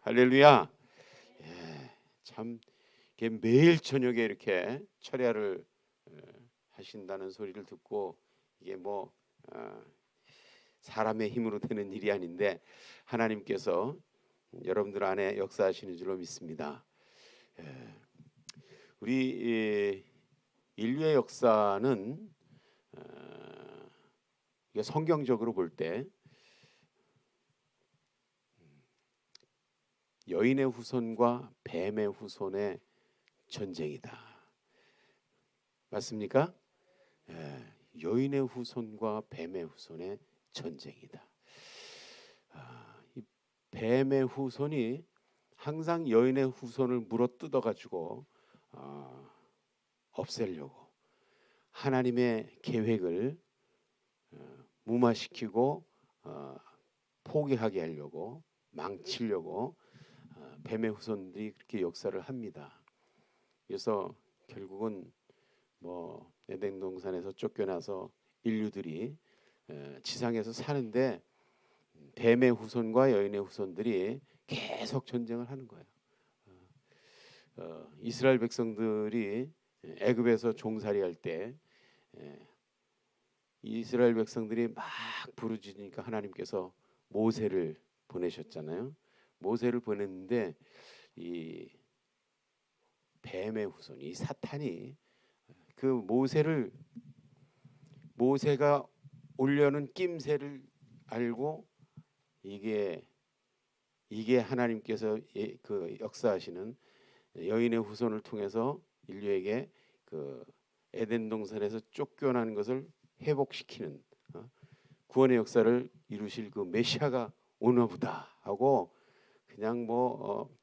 할렐루야. 예, 참 이게 매일 저녁에 이렇게 철야를 하신다는 소리를 듣고 이게 뭐 어, 사람의 힘으로 되는 일이 아닌데 하나님께서 여러분들 안에 역사하시는 줄로 믿습니다. 예, 우리 인류의 역사는 이게 성경적으로 볼 때 여인의 후손과 뱀의 후손의 전쟁이다. 맞습니까? 예, 여인의 후손과 뱀의 후손의 전쟁이다. 이 뱀의 후손이 항상 여인의 후손을 물어뜯어 가지고 없애려고 하나님의 계획을 무마시키고 포기하게 하려고 망치려고 뱀의 후손들이 그렇게 역사를 합니다. 그래서 결국은 뭐 에덴 동산에서 쫓겨나서 인류들이 지상에서 사는데 뱀의 후손과 여인의 후손들이 계속 전쟁을 하는 거예요. 이스라엘 백성들이 애굽에서 종살이할 때 이스라엘 백성들이 막 부르짖으니까 하나님께서 모세를 보내셨잖아요. 모세를 보냈는데 이 뱀의 후손, 이 사탄이 그 모세가 올려는 낌새를 알고 이게 하나님께서 그 역사하시는 여인의 후손을 통해서 인류에게 그 에덴 동산에서 쫓겨나는 것을 회복시키는 구원의 역사를 이루실 그 메시아가 오나 보다 하고 그냥 뭐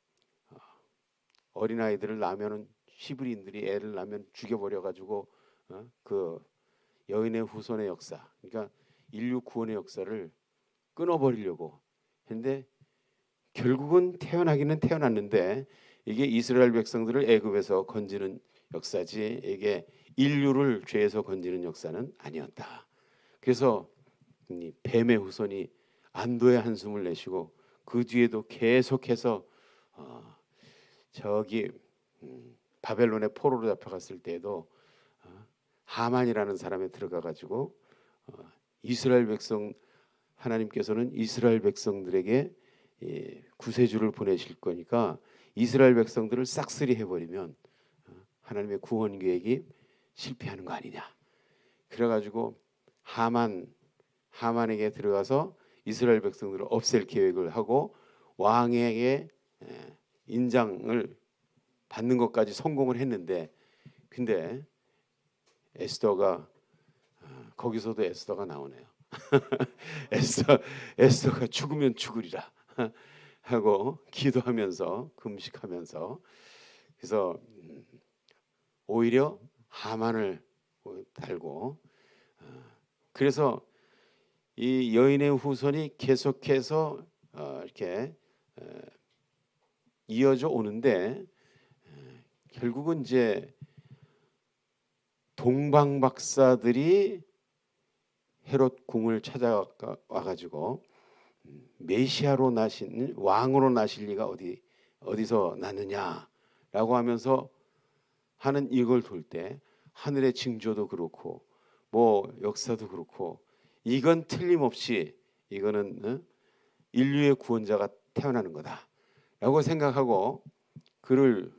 어린 아이들을 낳으면은 히브리인들이 애를 낳으면 죽여버려 가지고 그 여인의 후손의 역사, 그러니까 인류 구원의 역사를 끊어버리려고 했는데 결국은 태어나기는 태어났는데 이게 이스라엘 백성들을 애굽에서 건지는 역사지 이게 인류를 죄에서 건지는 역사는 아니었다. 그래서 이 뱀의 후손이 안도의 한숨을 내쉬고 그 뒤에도 계속해서 저기 바벨론의 포로로 잡혀갔을 때에도 하만이라는 사람에 들어가 가지고 이스라엘 백성 하나님께서는 이스라엘 백성들에게 구세주를 보내실 거니까 이스라엘 백성들을 싹쓸이 해버리면 하나님의 구원 계획이 실패하는 거 아니냐. 그래가지고 하만에게 들어가서 이스라엘 백성들을 없앨 계획을 하고 왕에게 인장을 받는 것까지 성공을 했는데 근데 에스더가 거기서도 에스더가 나오네요. 에스더가 죽으면 죽으리라 하고 기도하면서 금식하면서 그래서 오히려 하만을 달고 그래서 이 여인의 후손이 계속해서 이렇게 이어져 오는데 결국은 이제 동방 박사들이 헤롯 궁을 찾아와 가지고 메시아로 나신 왕으로 나실 리가 어디서 났느냐라고 하면서 하는 이걸 돌 때 하늘의 징조도 그렇고 뭐 역사도 그렇고 이건 틀림없이 이거는 인류의 구원자가 태어나는 거다라고 생각하고 그를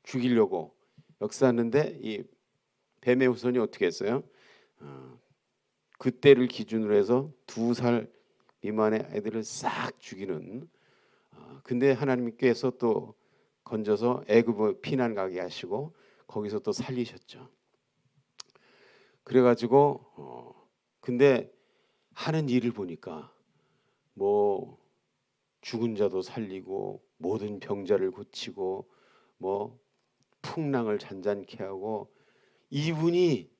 죽이려고 역사하는데 이 뱀의 후손이 어떻게 했어요? 그때를 기준으로 해서 2살 미만의 아이들을 싹 죽이는 근데 하나님께서 또 건져서 애굽에 피난 가게 하시고 거기서 또 살리셨죠. 그래가지고 근데 하는 일을 보니까 뭐 죽은 자도 살리고 모든 병자를 고치고 뭐 풍랑을 잔잔케 하고 이분이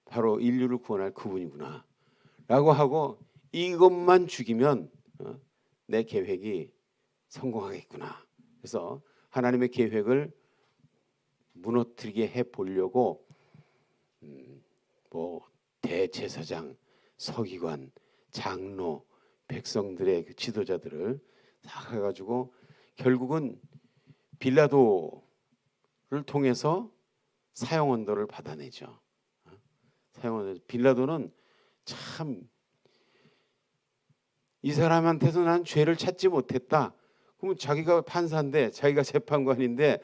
바로 인류를 구원할 그분이구나 라고 하고 이것만 죽이면 내 계획이 성공하겠구나. 그래서 하나님의 계획을 무너뜨리게 해보려고 뭐 대제사장, 서기관, 장로, 백성들의 그 지도자들을 다 해가지고 결국은 빌라도를 통해서 사형 언도를 받아내죠. 사형 언도. 빌라도는 참 이 사람한테서 난 죄를 찾지 못했다. 그럼 자기가 판사인데, 자기가 재판관인데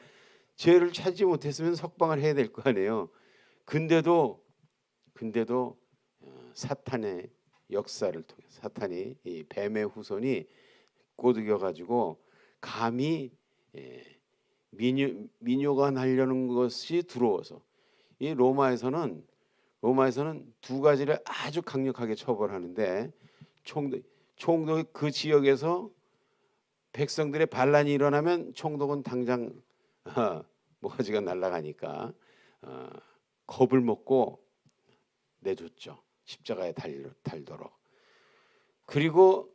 죄를 찾지 못했으면 석방을 해야 될 거 아니에요. 근데도 사탄의 역사를 통해 사탄이 이 뱀의 후손이 꼬드겨 가지고 감히 민요가 하려는 것이 두려워서, 이 로마에서는 두 가지를 아주 강력하게 처벌하는데, 총독이 그 지역에서 백성들의 반란이 일어나면 총독은 당장 모가지가 날아가니까 겁을 먹고 내줬죠. 십자가에 달도록. 그리고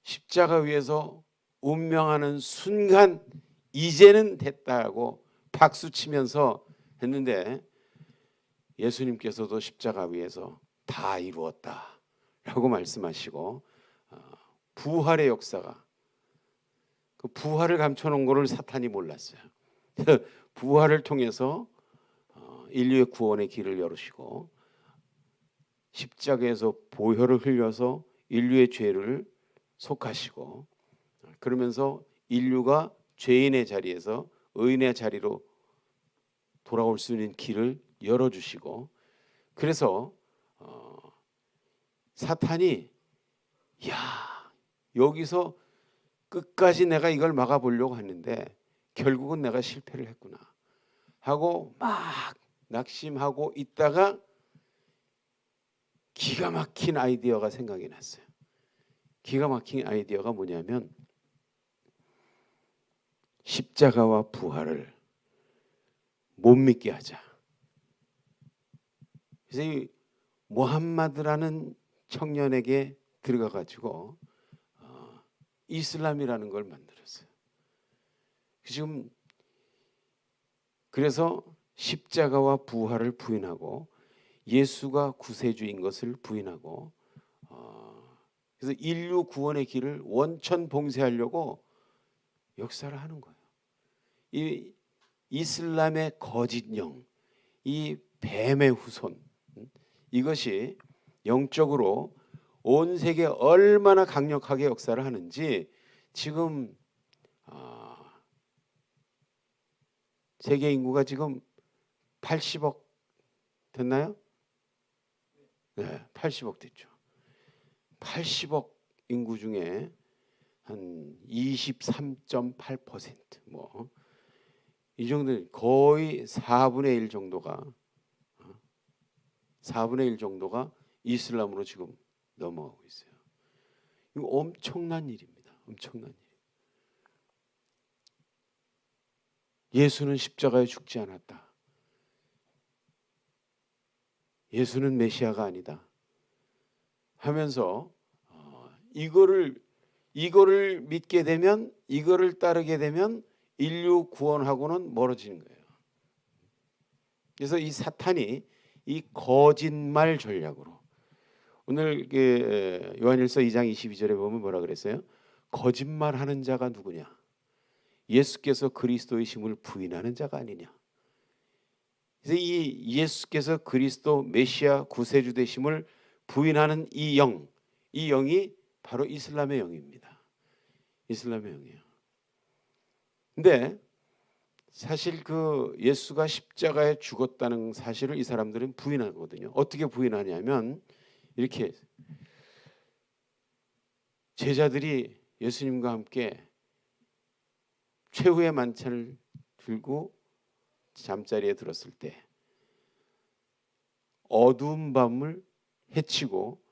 십자가 위에서 운명하는 순간 이제는 됐다고 박수치면서 했는데, 예수님께서도 십자가 위에서 다 이루었다라고 말씀하시고, 부활의 역사가, 그 부활을 감춰놓은 것을 사탄이 몰랐어요. 부활을 통해서 인류의 구원의 길을 열으시고, 십자가에서 보혈을 흘려서 인류의 죄를 속하시고, 그러면서 인류가 죄인의 자리에서 의인의 자리로 돌아올 수 있는 길을 열어주시고, 그래서 사탄이 여기서 끝까지 내가 이걸 막아보려고 했는데 결국은 내가 실패를 했구나 하고 막 낙심하고 있다가 기가 막힌 아이디어가 생각이 났어요. 기가 막힌 아이디어가 뭐냐면, 십자가와 부활을 못 믿게 하자. 그래서 이 모함마드라는 청년에게 들어가 가지고 이슬람이라는 걸 만들었어요. 지금 그래서 십자가와 부활을 부인하고 예수가 구세주인 것을 부인하고, 그래서 인류 구원의 길을 원천 봉쇄하려고 역사를 하는 거예요. 이 이슬람의 거짓 영, 이 뱀의 후손, 이것이 영적으로 온 세계에 얼마나 강력하게 역사를 하는지 지금 세계 인구가 지금 80억 됐나요? 네, 80억 됐죠. 80억 인구 중에 한 23.8% 뭐 이 정도, 거의 4분의 1 정도가 이슬람으로 지금 넘어가고 있어요. 이거 엄청난 일입니다. 엄청난 일. 예수는 십자가에 죽지 않았다. 예수는 메시아가 아니다 하면서 이거를 믿게 되면, 이거를 따르게 되면 인류 구원하고는 멀어지는 거예요. 그래서 이 사탄이 이 거짓말 전략으로, 오늘 요한일서 2장 22절에 보면 뭐라 그랬어요? 거짓말하는 자가 누구냐? 예수께서 그리스도의 심을 부인하는 자가 아니냐? 그래서 이 예수께서 그리스도 메시아 구세주 되심을 부인하는 이 영이 바로 이슬람의 영입니다. 이슬람의 영이에요. 근데 사실 그 예수가 십자가에 죽었다는 사실을 이 사람들은 부인하거든요. 어떻게 부인하냐면, 이렇게 제자들이 예수님과 함께 최후의 만찬을 들고 잠자리에 들었을 때 어두운 밤을 헤치고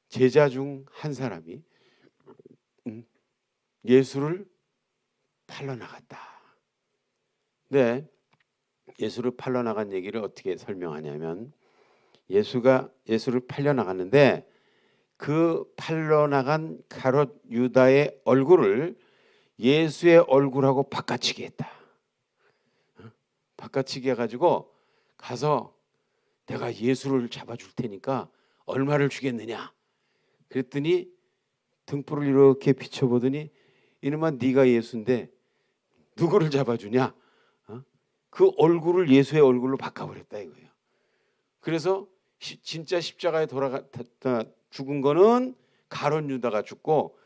제자 중 한 사람이 예수를 팔러 나갔다. 네, 예수를 팔러 나간 얘기를 어떻게 설명하냐면, 예수를 팔려 나갔는데 그 팔러 나간 가롯 유다의 얼굴을 예수의 얼굴하고 바꿔치기 했다. 바꿔치기 해가지고 가서 내가 예수를 잡아줄 테니까 얼마를 주겠느냐. 그랬더니 등불을 이렇게 비춰보더니, 이놈아 네가 예수인데 누구를 잡아주냐? 그 얼굴을 예수의 얼굴로 바꿔버렸다 이거예요. 그래서 진짜 십자가에 죽은 거는 가룟 유다가 죽고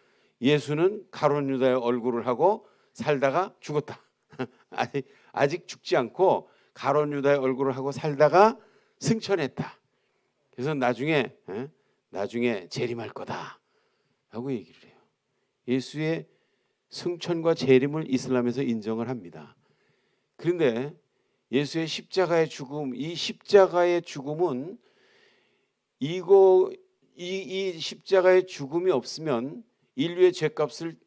예수는 가룟 유다의 얼굴을 하고 살다가 죽었다. 아직 죽지 않고 가룟 유다의 얼굴을 하고 살다가 승천했다. 그래서 나중에 재림할 거다 하고 얘기를 해요. 예수의 승천과 재림을 이슬람에서 인정을 합니다. 그런데 예수의 십자가의 죽음, 이 십자가의 죽음은 이 십자가의 죽음이 없으면 인류의 죄값을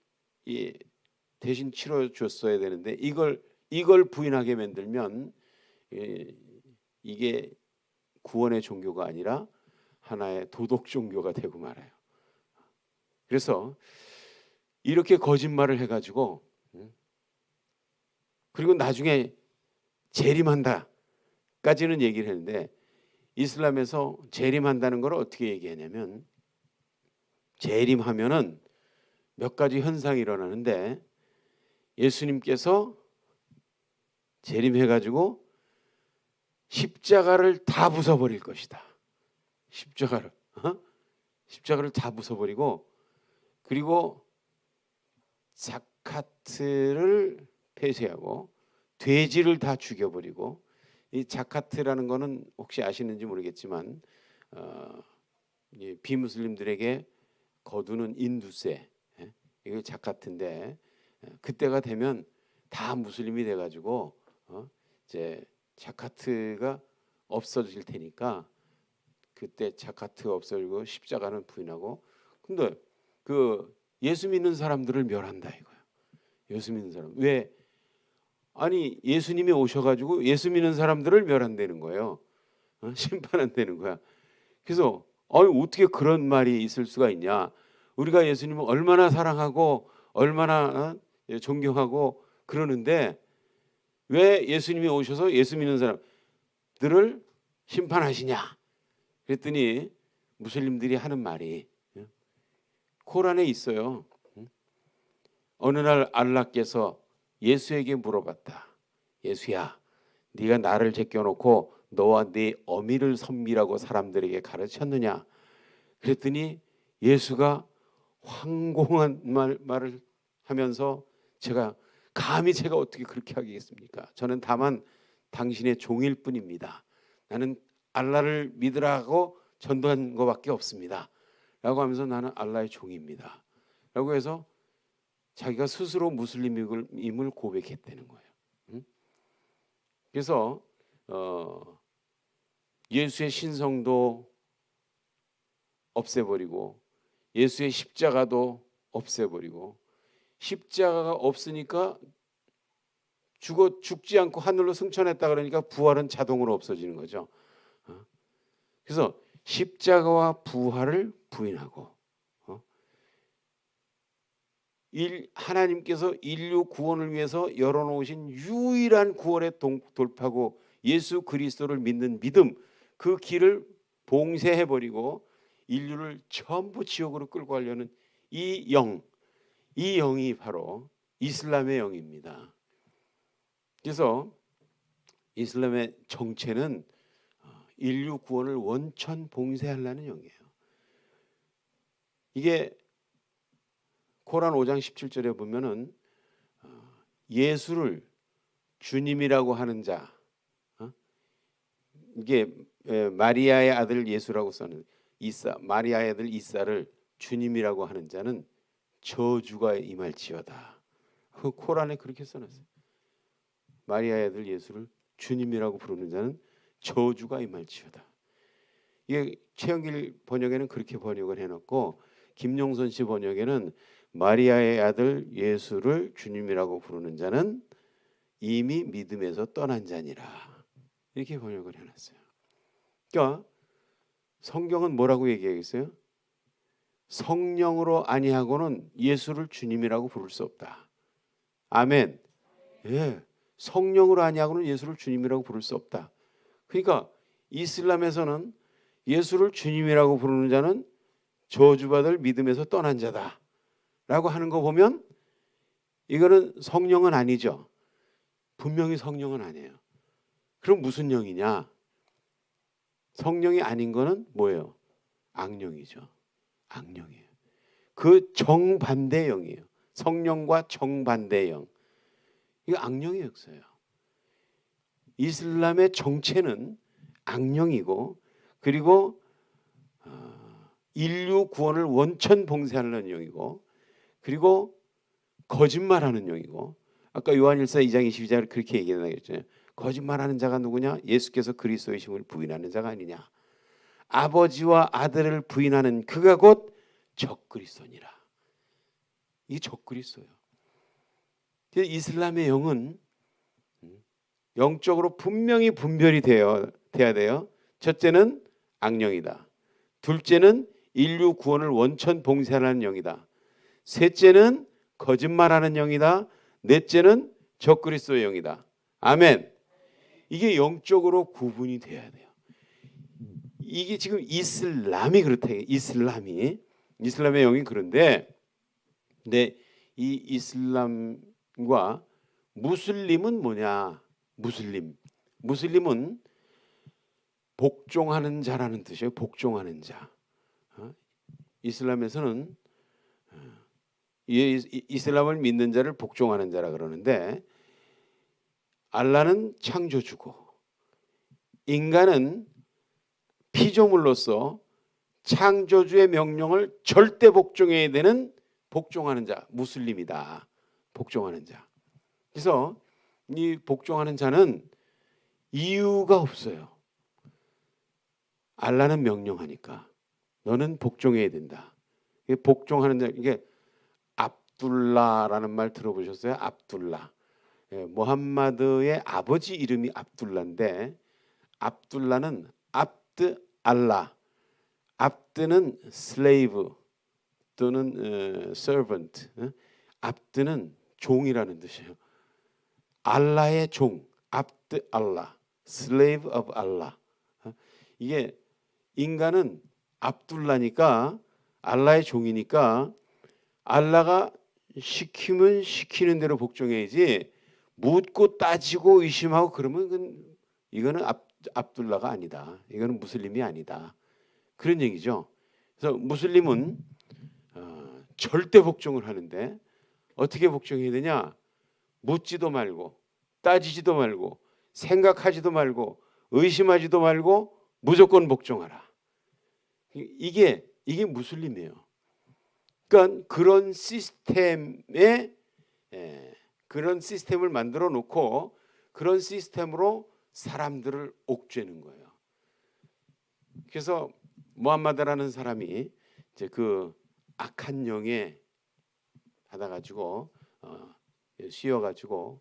대신 치러줬어야 되는데 이걸 부인하게 만들면 이게 구원의 종교가 아니라 하나의 도덕 종교가 되고 말아요. 그래서 이렇게 거짓말을 해가지고 그리고 나중에 재림한다까지는 얘기를 했는데 이슬람에서 재림한다는 걸 어떻게 얘기하냐면 재림하면은 몇 가지 현상이 일어나는데 예수님께서 재림해가지고 십자가를 다 부숴버릴 것이다. 십자가를 다 부숴버리고 그리고 자카트를 폐쇄하고 돼지를 다 죽여버리고 이 자카트라는 거는 혹시 아시는지 모르겠지만 비무슬림들에게 거두는 인두세 이게 자카트인데 그때가 되면 다 무슬림이 돼가지고 이제 자카트가 없어질 테니까 그때 자카트가 없어지고 십자가는 부인하고 근데 그 예수 믿는 사람들을 멸한다 이거야. 예수 믿는 사람 왜? 아니 예수님이 오셔가지고 예수 믿는 사람들을 멸한다는 거예요. 심판한다는 거야. 그래서 어떻게 그런 말이 있을 수가 있냐? 우리가 예수님을 얼마나 사랑하고 얼마나 존경하고 그러는데 왜 예수님이 오셔서 예수 믿는 사람들을 심판하시냐? 그랬더니 무슬림들이 하는 말이 코란에 있어요. 어느 날 알라께서 예수에게 물어봤다. 예수야, 네가 나를 제껴놓고 너와 네 어미를 섬기라고 사람들에게 가르쳤느냐? 그랬더니 예수가 황공한 말을 하면서 감히 제가 어떻게 그렇게 하겠습니까? 저는 다만 당신의 종일 뿐입니다. 나는 알라를 믿으라고 전도한 것밖에 없습니다. 라고 하면서 나는 알라의 종입니다. 라고 해서 자기가 스스로 무슬림임을 고백했다는 거예요. 그래서 예수의 신성도 없애버리고 예수의 십자가도 없애버리고 십자가가 없으니까 죽지 않고 하늘로 승천했다 그러니까 부활은 자동으로 없어지는 거죠. 그래서 십자가와 부활을 부인하고 하나님께서 인류 구원을 위해서 열어놓으신 유일한 구원의 돌파구 예수 그리스도를 믿는 믿음 그 길을 봉쇄해버리고 인류를 전부 지옥으로 끌고 가려는 이 영이 바로 이슬람의 영입니다. 그래서 이슬람의 정체는 인류 구원을 원천 봉쇄하려는 영이에요. 이게 코란 5장 17절에 보면은 예수를 주님이라고 하는 자 이게 마리아의 아들 예수라고 써는 마리아의 아들 이사를 주님이라고 하는 자는 저주가 임할지어다. 그 코란에 그렇게 써놨어요. 마리아의 아들 예수를 주님이라고 부르는 자는 저주가 임할지어다. 이게 최영길 번역에는 그렇게 번역을 해놓고 김용선 씨 번역에는 마리아의 아들 예수를 주님이라고 부르는 자는 이미 믿음에서 떠난 자니라 이렇게 번역을 해놨어요. 그러니까 성경은 뭐라고 얘기하겠어요? 성령으로 아니하고는 예수를 주님이라고 부를 수 없다. 아멘. 예, 성령으로 아니하고는 예수를 주님이라고 부를 수 없다. 그러니까 이슬람에서는 예수를 주님이라고 부르는 자는 저주받을 믿음에서 떠난 자다 라고 하는 거 보면 이거는 성령은 아니죠. 분명히 성령은 아니에요. 그럼 무슨 영이냐? 성령이 아닌 거는 뭐예요? 악령이죠. 악령이에요. 그 정반대 영이에요. 성령과 정반대 영. 이거 악령의 역사예요. 이슬람의 정체는 악령이고, 그리고 인류 구원을 원천 봉쇄하는 영이고, 그리고 거짓말하는 영이고, 아까 요한일서 2장 22절을 그렇게 얘기했잖아요. 거짓말하는 자가 누구냐? 예수께서 그리스도이심을 부인하는 자가 아니냐. 아버지와 아들을 부인하는 그가 곧 적그리스도니라. 이게 적그리스도예요. 이슬람의 영은 영적으로 분명히 분별이 돼야 돼요. 첫째는 악령이다. 둘째는 인류 구원을 원천 봉쇄하는 영이다. 셋째는 거짓말하는 영이다. 넷째는 적그리스도의 영이다. 아멘. 이게 영적으로 구분이 돼야 돼요. 이게 지금 이슬람이 그렇다. 이슬람의 영이 그런데, 근데 이 이슬람과 무슬림은 뭐냐? 무슬림은 복종하는 자라는 뜻이에요. 복종하는 자. 이슬람에서는 이슬람을 믿는 자를 복종하는 자라 그러는데, 알라는 창조주고 인간은 피조물로서 창조주의 명령을 절대 복종해야 되는 복종하는 자, 무슬림이다. 복종하는 자. 그래서 이 복종하는 자는 이유가 없어요. 알라는 명령하니까 너는 복종해야 된다. 복종하는 자, 이게 압둘라라는 말 들어보셨어요? 압둘라. 모함마드의 아버지 이름이 압둘라인데, 압둘라는 압드 알라. 압드는 slave 또는 servant. 압드는 종이라는 뜻이에요. 알라의 종, 압드 알라, slave of Allah. 이게 인간은 압둘라니까, 알라의 종이니까 알라가 시키면 시키는 대로 복종해야지, 묻고 따지고 의심하고 그러면 이거는 압둘라가 아니다. 이거는 무슬림이 아니다. 그런 얘기죠. 그래서 무슬림은 절대 복종을 하는데, 어떻게 복종해야 되냐? 묻지도 말고 따지지도 말고 생각하지도 말고 의심하지도 말고 무조건 복종하라. 이게 무슬림이에요. 그러니까 그런 시스템을 만들어 놓고 그런 시스템으로 사람들을 옥죄는 거예요. 그래서 무함마드라는 사람이 이제 그 악한 영에 받아가지고 씌워가지고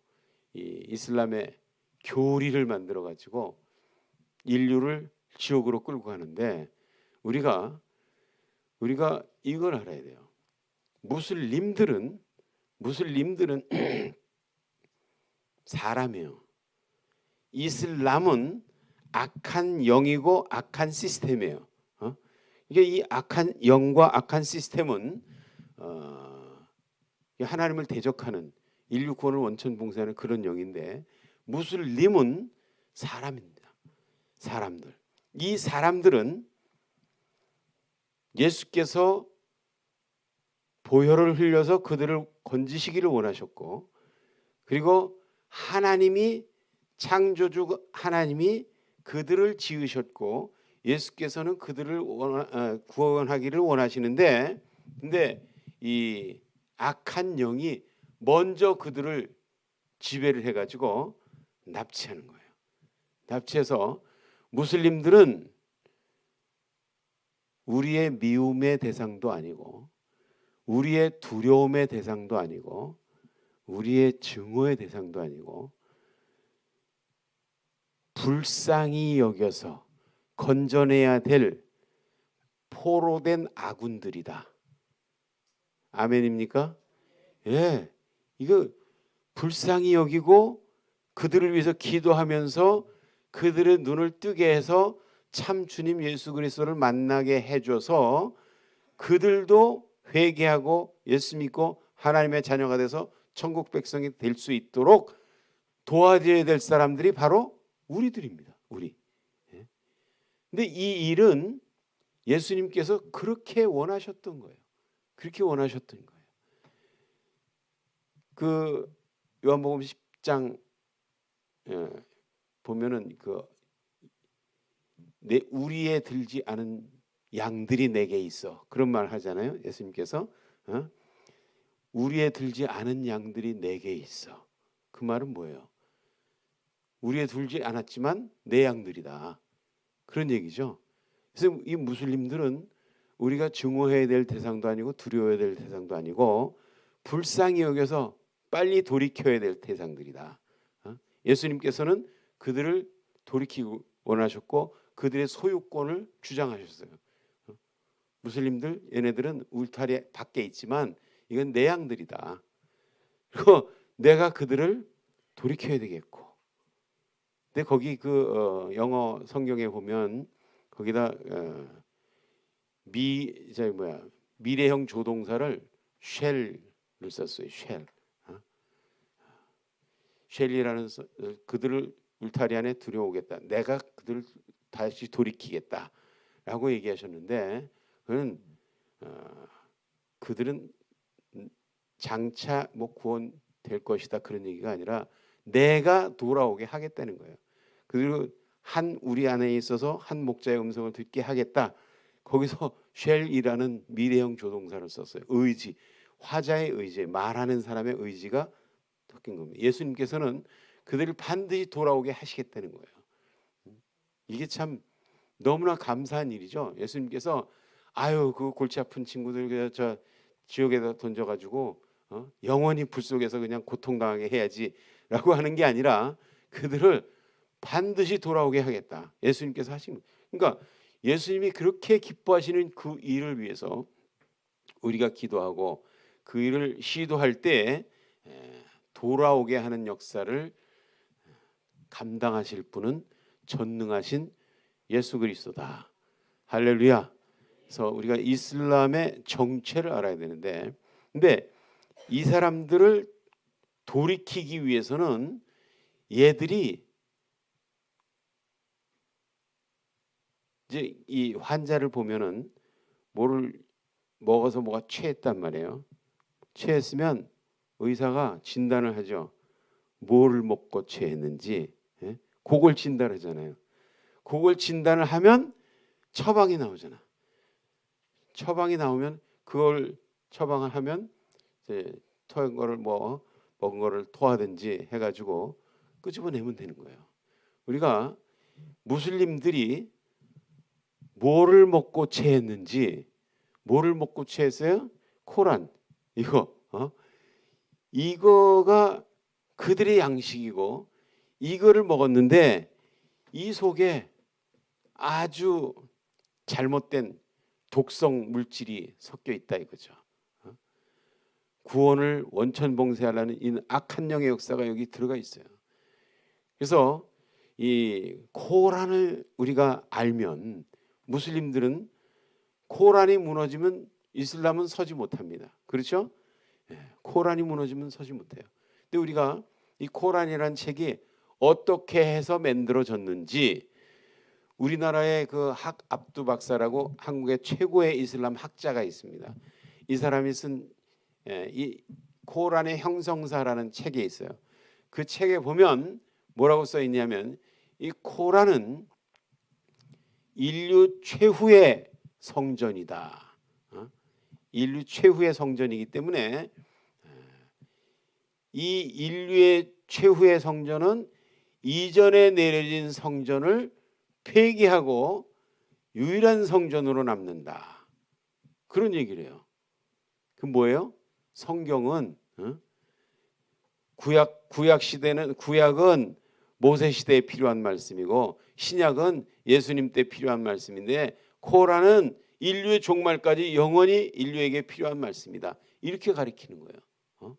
이 이슬람의 교리를 만들어가지고 인류를 지옥으로 끌고 가는데, 우리가 이걸 알아야 돼요. 무슬림들은 사람이에요. 이슬람은 악한 영이고 악한 시스템이에요. 이게 이 악한 영과 악한 시스템은 하나님을 대적하는, 인류 구원을 원천 봉쇄하는 그런 영인데, 무슬림은 사람입니다. 사람들. 이 사람들은 예수께서 보혈을 흘려서 그들을 건지시기를 원하셨고, 그리고 하나님이, 창조주 하나님이 그들을 지으셨고, 예수께서는 그들을 구원하기를 원하시는데, 근데 이 악한 영이 먼저 그들을 지배를 해가지고 납치하는 거예요. 납치해서 무슬림들은 우리의 미움의 대상도 아니고, 우리의 두려움의 대상도 아니고, 우리의 증오의 대상도 아니고, 불쌍히 여겨서 건져내야 될 포로된 아군들이다. 아멘입니까? 예, 이거 불쌍히 여기고 그들을 위해서 기도하면서 그들의 눈을 뜨게 해서 참 주님 예수 그리스도를 만나게 해줘서 그들도 회개하고 예수 믿고 하나님의 자녀가 돼서 천국 백성이 될 수 있도록 도와줘야 될 사람들이 바로 우리들입니다. 우리. 예. 근데 이 일은 예수님께서 그렇게 원하셨던 거예요. 그렇게 원하셨던 거예요. 그 요한복음 10장 보면은 우리에 들지 않은 양들이 내게 있어. 그런 말 하잖아요. 예수님께서 우리에 들지 않은 양들이 내게 있어. 그 말은 뭐예요? 우리에 들지 않았지만 내 양들이다. 그런 얘기죠. 그래서 이 무슬림들은 우리가 증오해야 될 대상도 아니고 두려워해야 될 대상도 아니고 불쌍히 여겨서 빨리 돌이켜야 될 대상들이다. 예수님께서는 그들을 돌이키고 원하셨고 그들의 소유권을 주장하셨어요. 무슬림들 얘네들은 울타리 밖에 있지만 이건 내 양들이다. 그리고 내가 그들을 돌이켜야 되겠고. 근데 거기 영어 성경에 보면 거기다 미래형 조동사를 shall을 썼어요. shall. shall이라는 그들을 울타리 안에 들여오겠다. 내가 그들을 다시 돌이키겠다라고 얘기하셨는데 그들은 장차 구원될 것이다 그런 얘기가 아니라 내가 돌아오게 하겠다는 거예요. 그리고 우리 안에 있어서 한 목자의 음성을 듣게 하겠다. 거기서 shall이라는 미래형 조동사를 썼어요. 의지, 화자의 의지, 말하는 사람의 의지가 섞인 겁니다. 예수님께서는 그들을 반드시 돌아오게 하시겠다는 거예요. 이게 참 너무나 감사한 일이죠. 예수님께서 그 골치 아픈 친구들 저 지옥에다 던져가지고 영원히 불 속에서 그냥 고통당하게 해야지라고 하는 게 아니라 그들을 반드시 돌아오게 하겠다. 예수님께서 하신 거예요. 그러니까 예수님이 그렇게 기뻐하시는 그 일을 위해서 우리가 기도하고 그 일을 시도할 때 돌아오게 하는 역사를 감당하실 분은 전능하신 예수 그리스도다. 할렐루야. 그래서 우리가 이슬람의 정체를 알아야 되는데, 근데 이 사람들을 돌이키기 위해서는 얘들이 이제 이 환자를 보면은 뭐를 먹어서 뭐가 취했단 말이에요. 취했으면 의사가 진단을 하죠. 뭐를 먹고 취했는지. 그걸 진단하잖아요. 그걸 진단을 하면 처방이 나오잖아. 처방이 나오면 그걸 처방을 하면 이제 토한 거를 먹은 거를 토하든지 해가지고 끄집어내면 되는 거예요. 우리가 무슬림들이 뭐를 먹고 체했는지, 뭐를 먹고 체했어요? 코란 이거가 그들의 양식이고 이거를 먹었는데 이 속에 아주 잘못된 독성 물질이 섞여 있다 이거죠. 구원을 원천봉쇄하려는 이 악한 영의 역사가 여기 들어가 있어요. 그래서 이 코란을 우리가 알면 무슬림들은 코란이 무너지면 이슬람은 서지 못합니다. 그렇죠? 코란이 무너지면 서지 못해요. 근데 우리가 이 코란이라는 책이 어떻게 해서 만들어졌는지 우리나라의 그 압두 박사라고 한국의 최고의 이슬람 학자가 있습니다. 이 사람이 쓴 이 코란의 형성사라는 책에 있어요. 그 책에 보면 뭐라고 써 있냐면 이 코란은 인류 최후의 성전이다. 인류 최후의 성전이기 때문에 이 인류의 최후의 성전은 이전에 내려진 성전을 폐기하고 유일한 성전으로 남는다. 그런 얘기를 해요. 그 뭐예요? 성경은 구약 시대는 구약은 모세 시대에 필요한 말씀이고 신약은 예수님 때 필요한 말씀인데 코란은 인류의 종말까지 영원히 인류에게 필요한 말씀이다. 이렇게 가리키는 거예요.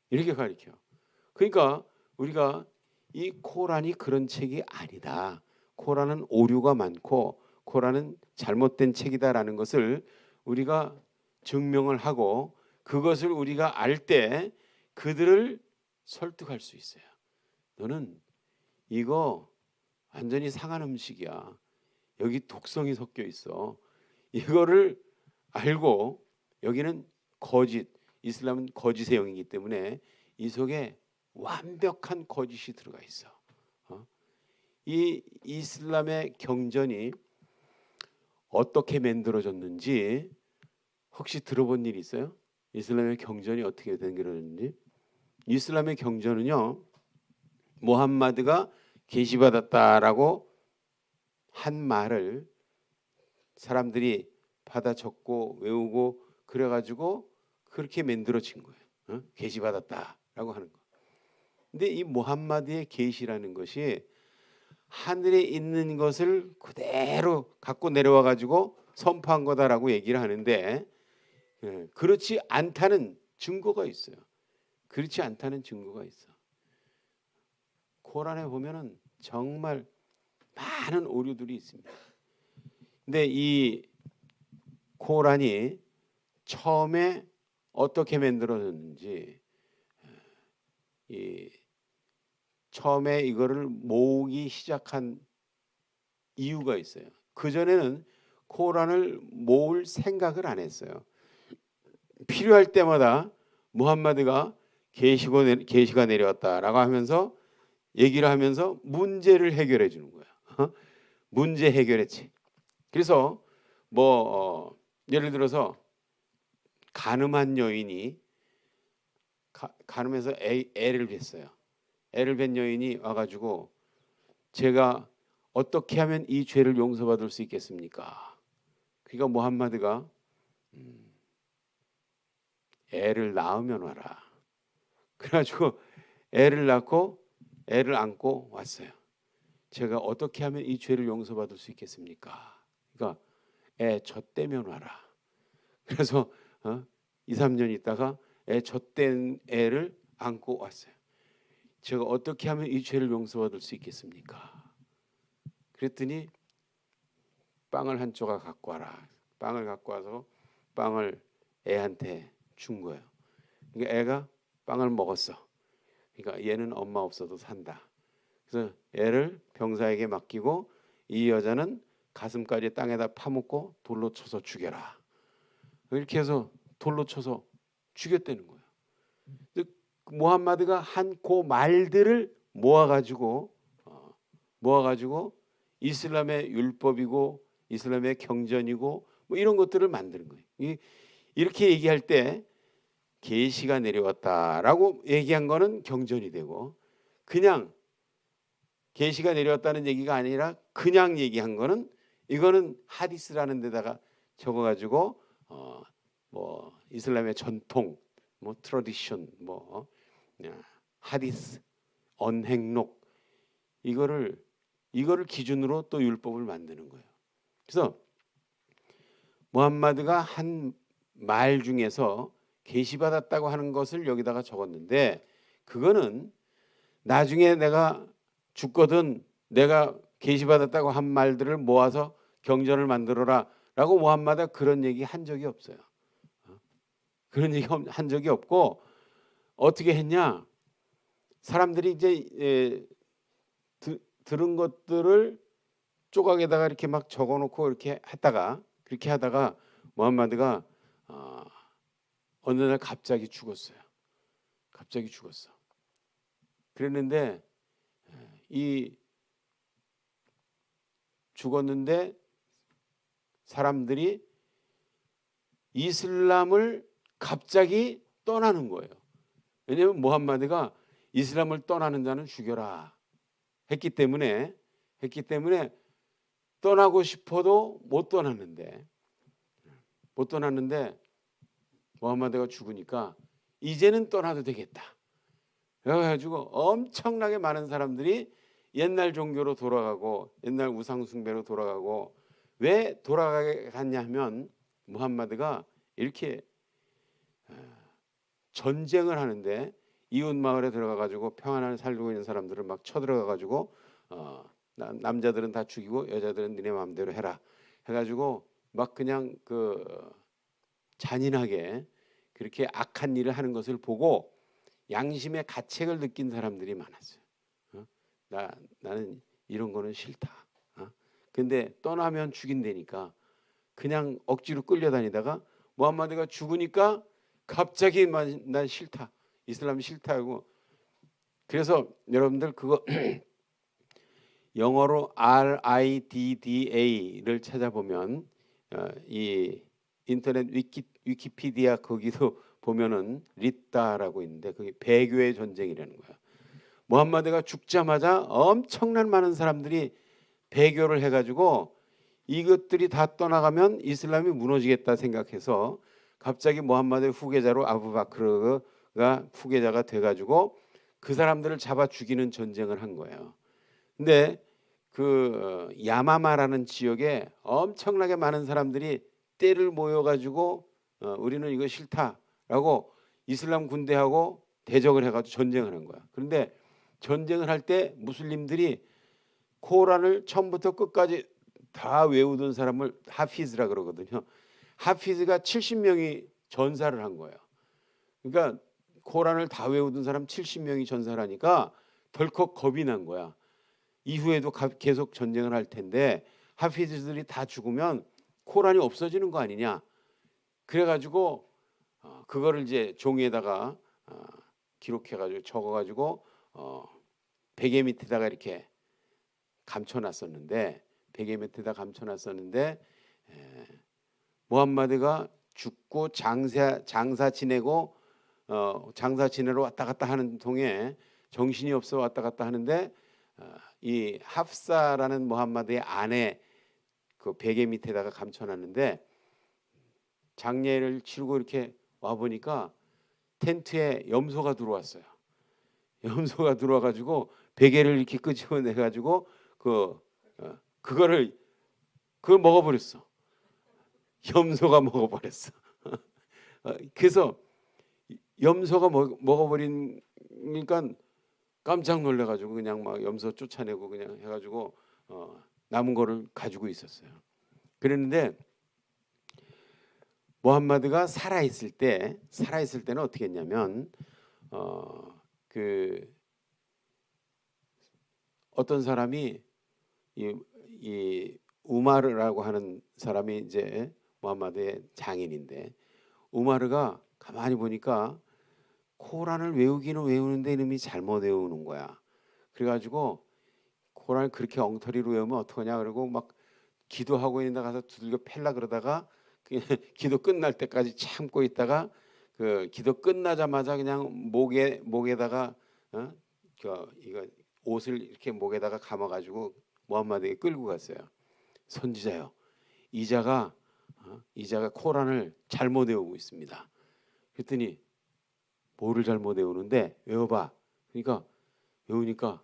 이렇게 가리켜. 그러니까 우리가 이 코란이 그런 책이 아니다. 코란은 오류가 많고 코란은 잘못된 책이다라는 것을 우리가 증명을 하고 그것을 우리가 알 때 그들을 설득할 수 있어요. 너는 이거 완전히 상한 음식이야. 여기 독성이 섞여 있어. 이거를 알고 여기는 거짓, 이슬람은 거짓의 영이기 때문에 이 속에 완벽한 거짓이 들어가 있어. 이 이슬람의 경전이 어떻게 만들어졌는지 혹시 들어본 일 있어요? 이슬람의 경전이 어떻게 만들어졌는지? 이슬람의 경전은요, 무함마드가 계시받았다라고 한 말을 사람들이 받아 적고 외우고 그래가지고 그렇게 만들어진 거예요. 계시받았다라고 하는 거. 근데 이 무함마드의 계시라는 것이 하늘에 있는 것을 그대로 갖고 내려와 가지고 선포한 거다라고 얘기를 하는데, 그렇지 않다는 증거가 있어요. 그렇지 않다는 증거가 있어. 코란에 보면은 정말 많은 오류들이 있습니다. 근데 이 코란이 처음에 어떻게 만들어졌는지, 이 처음에 이거를 모으기 시작한 이유가 있어요. 그 전에는 코란을 모을 생각을 안 했어요. 필요할 때마다 무함마드가 계시가 내려왔다라고 하면서 얘기를 하면서 문제를 해결해 주는 거야. 문제 해결했지. 그래서 예를 들어서 가늠한 여인이 가늠해서 애를 뱄어요. 애를 뱄 여인이 와가지고 제가 어떻게 하면 이 죄를 용서받을 수 있겠습니까? 그러니까 무함마드가 애를 낳으면 와라. 그래가지고 애를 낳고 애를 안고 왔어요. 제가 어떻게 하면 이 죄를 용서받을 수 있겠습니까? 그러니까 애 젖대면 와라. 그래서 2, 3년 있다가 애 젖댄 애를 안고 왔어요. 제가 어떻게 하면 이 죄를 용서받을 수 있겠습니까? 그랬더니 빵을 한 조각 갖고 와라. 빵을 갖고 와서 빵을 애한테 준 거예요. 그러니까 애가 빵을 먹었어. 그러니까 얘는 엄마 없어도 산다. 그래서 애를 병사에게 맡기고 이 여자는 가슴까지 땅에다 파묻고 돌로 쳐서 죽여라. 이렇게 해서 돌로 쳐서 죽였다는 거예요. 무함마드가 한 그 말들을 모아가지고 이슬람의 율법이고 이슬람의 경전이고 뭐 이런 것들을 만드는 거예요. 이렇게 얘기할 때 계시가 내려왔다라고 얘기한 거는 경전이 되고, 그냥 계시가 내려왔다는 얘기가 아니라 그냥 얘기한 거는 이거는 하디스라는 데다가 적어가지고 이슬람의 전통, 트러디션, 하디스, 언행록 이거를 기준으로 또 율법을 만드는 거예요. 그래서 무함마드가 한 말 중에서 계시받았다고 하는 것을 여기다가 적었는데, 그거는 나중에 내가 죽거든 내가 계시받았다고 한 말들을 모아서 경전을 만들어라 라고 무함마드가 그런 얘기 한 적이 없어요. 그런 얘기 한 적이 없고, 어떻게 했냐, 사람들이 이제 들은 것들을 조각에다가 이렇게 막 적어놓고 이렇게 하다가 무함마드가 어느 날 갑자기 죽었어요. 갑자기 죽었어. 그랬는데 죽었는데 사람들이 이슬람을 갑자기 떠나는 거예요. 왜냐하면 무함마드가 이슬람을 떠나는 자는 죽여라 했기 때문에 떠나고 싶어도 못 떠났는데 무함마드가 죽으니까 이제는 떠나도 되겠다. 그래가지고 엄청나게 많은 사람들이 옛날 종교로 돌아가고 옛날 우상 숭배로 돌아가고, 왜 돌아가게 갔냐면 무함마드가 이렇게 전쟁을 하는데 이웃 마을에 들어가가지고 평안을 살고 있는 사람들을 막 쳐들어가가지고 남자들은 다 죽이고 여자들은 니네 마음대로 해라 해가지고 막 그냥 잔인하게 그렇게 악한 일을 하는 것을 보고 양심의 가책을 느낀 사람들이 많았어요. 나는 이런 거는 싫다. 근데 떠나면 죽인다니까 그냥 억지로 끌려다니다가 무함마드가 죽으니까 갑자기 난 싫다. 이슬람 싫다고. 그래서 여러분들 그거 영어로 RIDDA를 찾아보면 이 인터넷 위키피디아 거기도 보면은 리따라고 있는데 그게 배교의 전쟁이라는 거야. 무함마드가 죽자마자 엄청난 많은 사람들이 배교를 해가지고 이것들이 다 떠나가면 이슬람이 무너지겠다 생각해서 갑자기 무함마드의 후계자로 아부바크르가 후계자가 돼가지고 그 사람들을 잡아 죽이는 전쟁을 한 거예요. 근데 그 야마마라는 지역에 엄청나게 많은 사람들이 떼를 모여가지고 우리는 이거 싫다라고 이슬람 군대하고 대적을 해가지고 전쟁을 한 거야. 그런데 전쟁을 할 때 무슬림들이 코란을 처음부터 끝까지 다 외우던 사람을 하피즈라 그러거든요. 하피즈가 70명이 전사를 한 거예요. 그러니까 코란을 다 외우던 사람 70명이 전사를 하니까 덜컥 겁이 난 거야. 이후에도 계속 전쟁을 할 텐데 하피즈들이 다 죽으면 코란이 없어지는 거 아니냐. 그래가지고 그거를 이제 종이에다가 기록해가지고 적어가지고 베개 밑에다가 이렇게 감춰놨었는데 무함마드가 죽고 장사 지내고 장사 지내러 왔다 갔다 하는 동에 정신이 없어 왔다 갔다 하는데 이 합사라는 무함마드의 아내 그 베개 밑에다가 감춰놨는데 장례를 치르고 이렇게 와 보니까 텐트에 염소가 들어왔어요. 염소가 들어와가지고 베개를 이렇게 끄집어내가지고 그걸 먹어버렸어. 염소가 먹어버렸어. 그래서 염소가 먹어버리니까 깜짝 놀래가지고 그냥 막 염소 쫓아내고 그냥 해가지고 남은 거를 가지고 있었어요. 그랬는데 무함마드가 살아있을 때는 어떻게 했냐면 어떤 사람이 이 우마르라고 하는 사람이 이제 무함마드의 장인인데 우마르가 가만히 보니까 코란을 외우기는 외우는데 이놈이 잘못 외우는 거야. 그래가지고 코란을 그렇게 엉터리로 외우면 어떡하냐 그러고 막 기도하고 있는데 가서 두들겨 팰라 그러다가 기도 끝날 때까지 참고 있다가 그 기도 끝나자마자 그냥 목에다가 이거 옷을 이렇게 목에다가 감아가지고 무함마드에게 끌고 갔어요. 선지자요, 이자가 코란을 잘못 외우고 있습니다. 그랬더니 뭐를 잘못 외우는데 외워봐. 그러니까 외우니까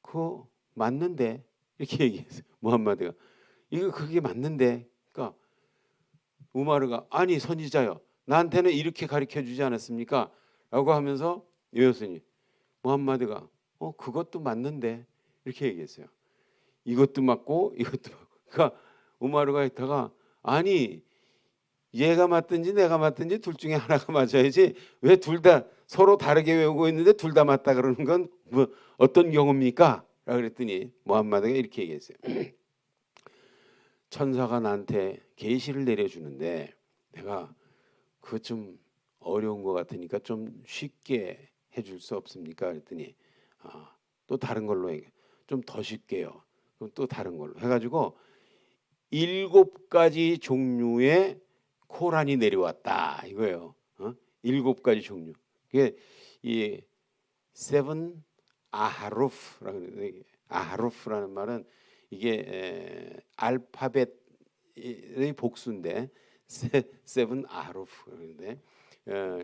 그거 맞는데 이렇게 얘기했어요. 무함마드가 그게 맞는데. 그러니까 우마르가 아니 선지자요, 나한테는 이렇게 가르쳐주지 않았습니까? 라고 하면서 외웠으니 무함마드가 그것도 맞는데 이렇게 얘기했어요. 이것도 맞고 이것도 맞고. 그러니까 우마르가 있다가 아니 얘가 맞든지 내가 맞든지 둘 중에 하나가 맞아야지 왜 둘 다 서로 다르게 외우고 있는데 둘 다 맞다 그러는 건 뭐 어떤 경우입니까? 라고 그랬더니 무함마드가 이렇게 얘기했어요. 천사가 나한테 계시를 내려주는데 내가 그거 좀 어려운 것 같으니까 좀 쉽게 해줄 수 없습니까? 그랬더니 또 다른 걸로 좀 더 쉽게요. 그럼 또 다른 걸로 해가지고 7가지 종류의 코란이 내려왔다 이거예요. 7가지 종류. 이게 이 세븐 아하루프라는 말은 이게 알파벳의 복수인데 세븐 아하루프인데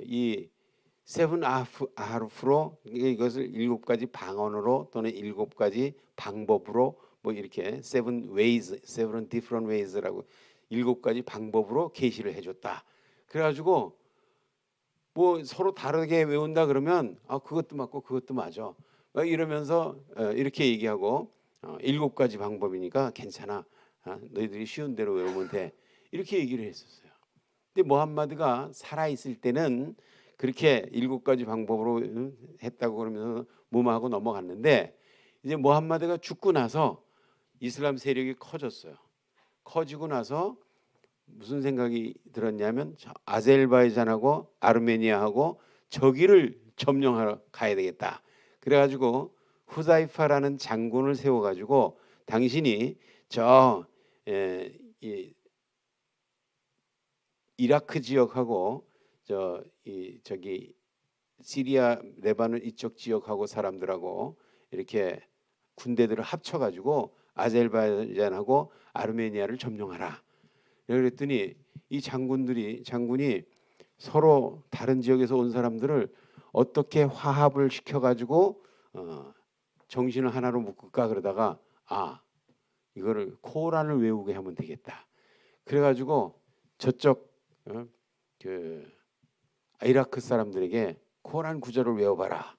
이 세븐 아하루프로 이것을 7가지 방언으로 또는 7가지 방법으로 뭐 이렇게 seven different ways라고 7가지 방법으로 계시를 해줬다. 그래가지고 뭐 서로 다르게 외운다 그러면 그것도 맞고 그것도 맞아. 이러면서 이렇게 얘기하고 7가지 방법이니까 괜찮아. 너희들이 쉬운 대로 외우면 돼. 이렇게 얘기를 했었어요. 근데 무함마드가 살아 있을 때는 그렇게 7가지 방법으로 했다고 그러면서 무마하고 넘어갔는데 이제 무함마드가 죽고 나서 이슬람 세력이 커졌어요. 커지고 나서 무슨 생각이 들었냐면 아제르바이잔하고 아르메니아하고 저기를 점령하러 가야 되겠다. 그래가지고 후자이파라는 장군을 세워가지고 당신이 이 이라크 지역하고 저기 시리아, 레바논 이쪽 지역하고 사람들하고 이렇게 군대들을 합쳐가지고 아제르바이잔하고 아르메니아를 점령하라. 그랬더니 이 장군이 서로 다른 지역에서 온 사람들을 어떻게 화합을 시켜가지고 정신을 하나로 묶을까 그러다가 이거를 코란을 외우게 하면 되겠다. 그래가지고 저쪽 그 이라크 사람들에게 코란 구절을 외워봐라.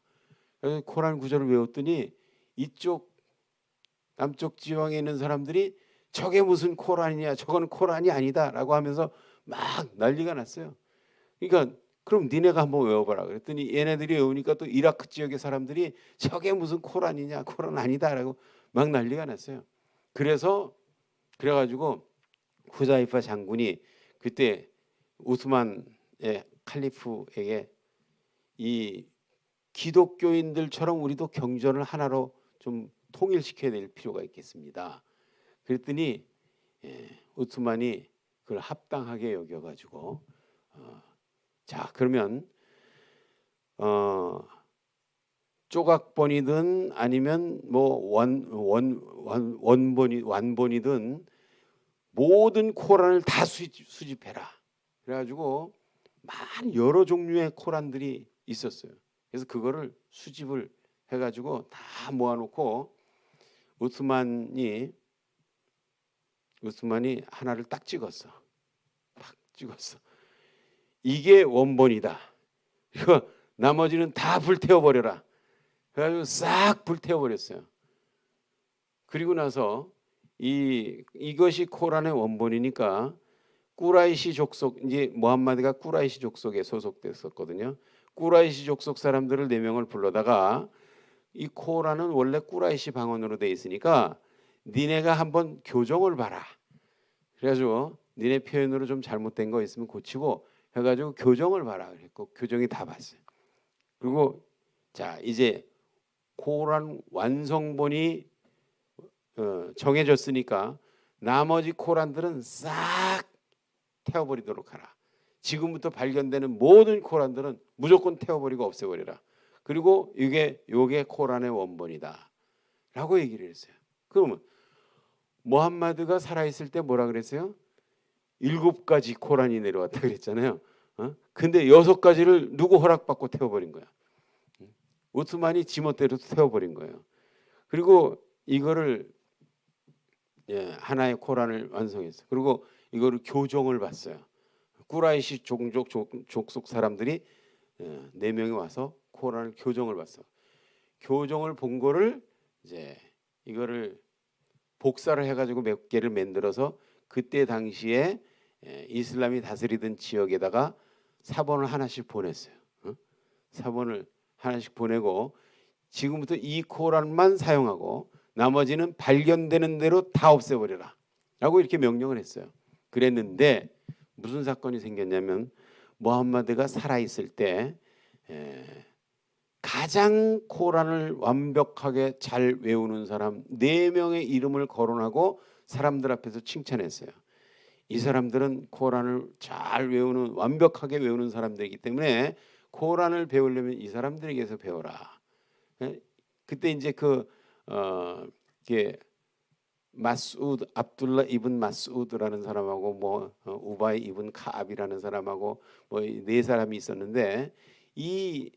그래서 코란 구절을 외웠더니 이쪽 남쪽 지방에 있는 사람들이 저게 무슨 코란이냐, 저건 코란이 아니다라고 하면서 막 난리가 났어요. 그러니까 그럼 니네가 한번 외워봐라. 그랬더니 얘네들이 외우니까 또 이라크 지역의 사람들이 저게 무슨 코란이냐, 코란 아니다라고 막 난리가 났어요. 그래가지고 후자이파 장군이 그때 우스만의 칼리프에게 이 기독교인들처럼 우리도 경전을 하나로 좀 통일시켜야 될 필요가 있겠습니다. 그랬더니 우스만이 그걸 합당하게 여겨가지고 자 그러면 조각본이든 아니면 뭐 완본이든 모든 코란을 다 수집해라. 그래가지고 많은 여러 종류의 코란들이 있었어요. 그래서 그거를 수집을 해가지고 다 모아놓고 우스만이 하나를 딱 찍었어. 이게 원본이다. 이거 나머지는 다 불태워버려라. 그래가지고 싹 불태워버렸어요. 그리고 나서 이것이 코란의 원본이니까 꾸라이시 족속, 이제 무함마드가 꾸라이시 족속에 소속됐었거든요. 꾸라이시 족속 사람들을 4명을 불러다가 이 코란은 원래 꾸라이시 방언으로 돼 있으니까 니네가 한번 교정을 봐라. 그래가지고 니네 표현으로 좀 잘못된 거 있으면 고치고 해가지고 교정을 봐라. 그랬고 교정이 다 봤어요. 그리고 자 이제 코란 완성본이 정해졌으니까 나머지 코란들은 싹 태워버리도록 하라. 지금부터 발견되는 모든 코란들은 무조건 태워버리고 없애버리라. 그리고 요게 코란의 원본이다 라고 얘기를 했어요. 그러면 무함마드가 살아있을 때 뭐라 그랬어요? 7가지 코란이 내려왔다 그랬잖아요. 근데 6가지를 누구 허락받고 태워버린 거야? 우스만이 지멋대로 태워버린 거예요. 그리고 이거를 하나의 코란을 완성했어요. 그리고 이거를 교정을 봤어요. 꾸라이시 족속 사람들이 4명이 와서 코란을 교정을 봤어. 교정을 본 거를 이제 이거를 복사를 해가지고 몇 개를 만들어서 그때 당시에 이슬람이 다스리던 지역에다가 사본을 하나씩 보냈어요. 사본을 하나씩 보내고 지금부터 이 코란만 사용하고 나머지는 발견되는 대로 다 없애버려라 라고 이렇게 명령을 했어요. 그랬는데 무슨 사건이 생겼냐면 무함마드가 살아있을 때 가장 코란을 완벽하게 잘 외우는 사람 4명의 이름을 거론하고 사람들 앞에서 칭찬했어요. 이 사람들은 코란을 잘 외우는 완벽하게 외우는 사람들이기 때문에 코란을 배우려면 이 사람들에게서 배워라. 그때 이제 마스우드 압둘라 이븐 마스우드라는 사람하고 뭐 우바이 이븐 카압이라는 사람하고 뭐 4사람이 있었는데 이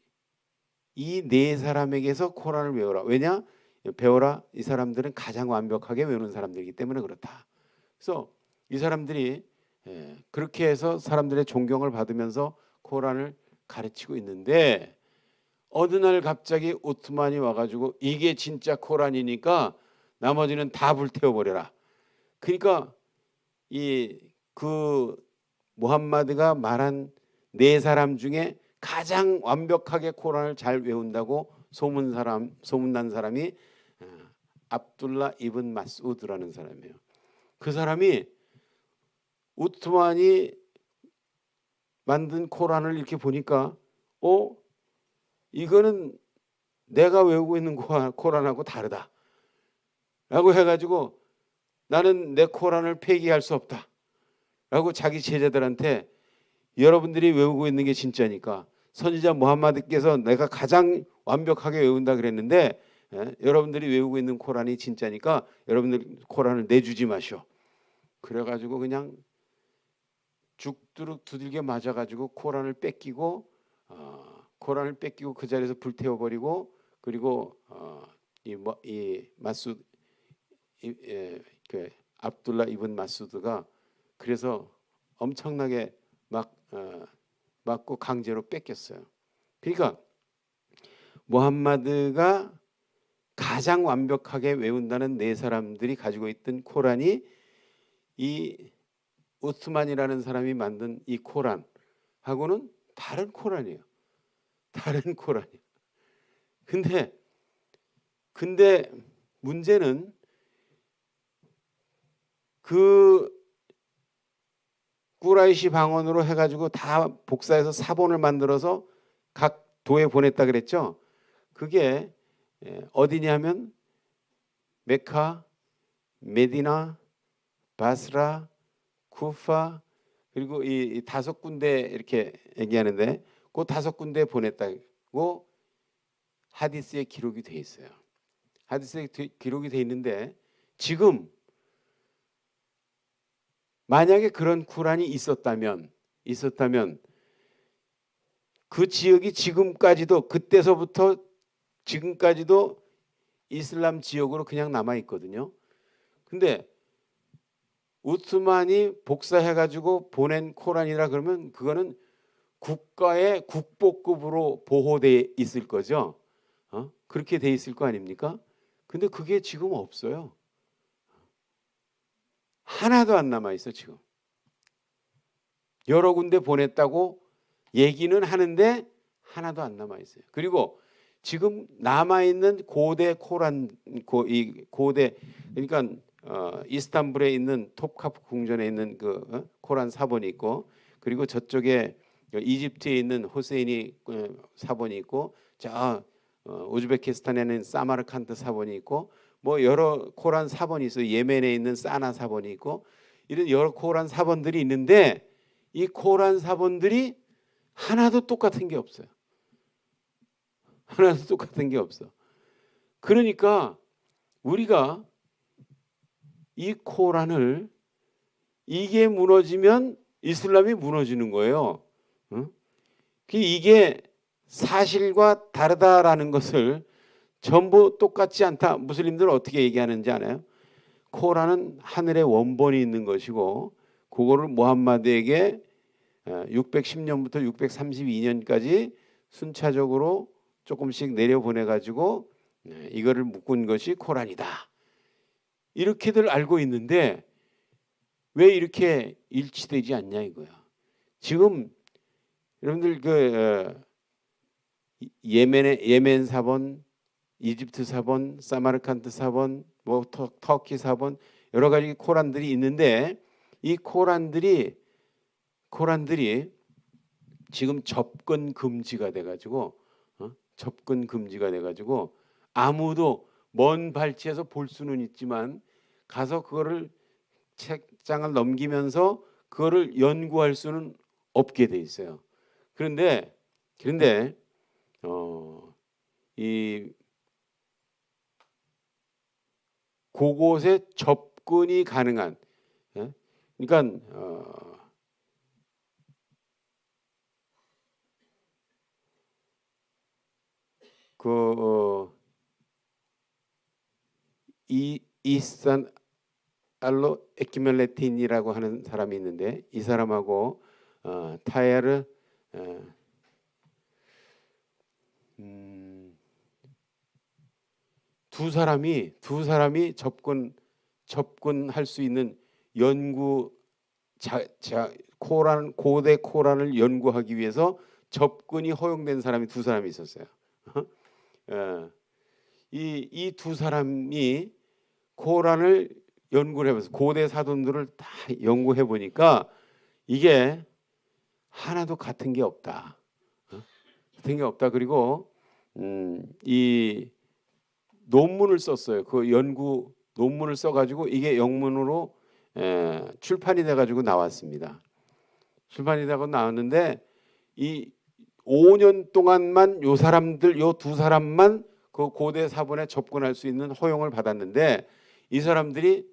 4사람에게서 코란을 외워라. 왜냐? 배워라. 이 사람들은 가장 완벽하게 외우는 사람들이기 때문에 그렇다. 그래서 이 사람들이 그렇게 해서 사람들의 존경을 받으면서 코란을 가르치고 있는데 어느 날 갑자기 오스만이 와가지고 이게 진짜 코란이니까 나머지는 다 불태워버려라. 그러니까 그 무함마드가 말한 4사람 중에 가장 완벽하게 코란을 잘 외운다고 소문난 사람이 압둘라 이븐 마스우드라는 사람이에요. 그 사람이 우스만이 만든 코란을 이렇게 보니까 이거는 내가 외우고 있는 코란하고 다르다 라고 해가지고 나는 내 코란을 폐기할 수 없다 라고 자기 제자들한테 여러분들이 외우고 있는 게 진짜니까 선지자 무함마드께서 내가 가장 완벽하게 외운다 그랬는데 여러분들이 외우고 있는 코란이 진짜니까 여러분들 코란을 내주지 마시오. 그래가지고 그냥 죽도록 두들겨 맞아가지고 코란을 뺏기고 그 자리에서 불태워버리고 그리고 이 마수드 그 압둘라 이븐 마수드가 그래서 엄청나게 맞고 강제로 뺏겼어요. 그러니까 무함마드가 가장 완벽하게 외운다는 네 사람들이 가지고 있던 코란이 이 우스만이라는 사람이 만든 이 코란하고는 다른 코란이에요. 다른 코란이에요. 근데 문제는 그 꾸라이시 방언으로 해가지고 다 복사해서 사본을 만들어서 각 도에 보냈다 그랬죠. 그게 어디냐면 메카, 메디나, 바스라, 쿠파 그리고 이 다섯 군데 이렇게 얘기하는데 그 다섯 군데 보냈다고 하디스에 기록이 돼 있어요. 하디스에 기록이 돼 있는데 지금 만약에 그런 쿠란이 있었다면 그 지역이 지금까지도 그때서부터 지금까지도 이슬람 지역으로 그냥 남아 있거든요. 근데 우스만이 복사해가지고 보낸 코란이라 그러면 그거는 국가의 국보급으로 보호돼 있을 거죠. 그렇게 돼 있을 거 아닙니까? 근데 그게 지금 없어요. 하나도 안 남아 있어 지금. 여러 군데 보냈다고 얘기는 하는데 하나도 안 남아 있어요. 그리고 지금 남아 있는 고대 코란 고대 그러니까 이스탄불에 있는 톱카프 궁전에 있는 그 코란 사본이 있고 그리고 저쪽에 이집트에 있는 호세인이 사본이 있고 저 우즈베키스탄에는 사마르칸트 사본이 있고 뭐 여러 코란 사본이 있어요. 예멘에 있는 사나 사본이 있고 이런 여러 코란 사본들이 있는데 이 코란 사본들이 하나도 똑같은 게 없어요. 하나도 똑같은 게 없어. 그러니까 우리가 이 코란을 이게 무너지면 이슬람이 무너지는 거예요. 이게 사실과 다르다라는 것을 전부 똑같지 않다. 무슬림들은 어떻게 얘기하는지 아나요? 코란은 하늘의 원본이 있는 것이고 그거를 무함마드에게 610년부터 632년까지 순차적으로 조금씩 내려보내가지고 이거를 묶은 것이 코란이다. 이렇게들 알고 있는데 왜 이렇게 일치되지 않냐 이거야. 지금 여러분들 그 예멘 사본, 이집트 사본, 사마르칸트 사본, 뭐 터키 사본 여러 가지 코란들이 있는데 이 코란들이 지금 접근 금지가 돼가지고 아무도 먼 발치에서 볼 수는 있지만 가서 그거를 책장을 넘기면서 그거를 연구할 수는 없게 돼 있어요. 그런데 이 그곳에 접근이 가능한 그러니까 이산 알로 에키멜레틴이라고 하는 사람이 있는데 이 사람하고 타야르 두 사람이 접근할 수 있는 연구 고대 코란을 연구하기 위해서 접근이 허용된 사람이 두 사람이 있었어요. 이 두 사람이 코란을 연구를 해봐서 고대 사돈들을 다 연구해 보니까 이게 하나도 같은 게 없다. 같은 게 없다. 그리고 이 논문을 썼어요. 그 연구 논문을 써가지고 이게 영문으로 출판이 돼가지고 나왔습니다. 출판이 되고 나왔는데 이 5년 동안만 요 사람들 요 두 사람만 그 고대 사본에 접근할 수 있는 허용을 받았는데 이 사람들이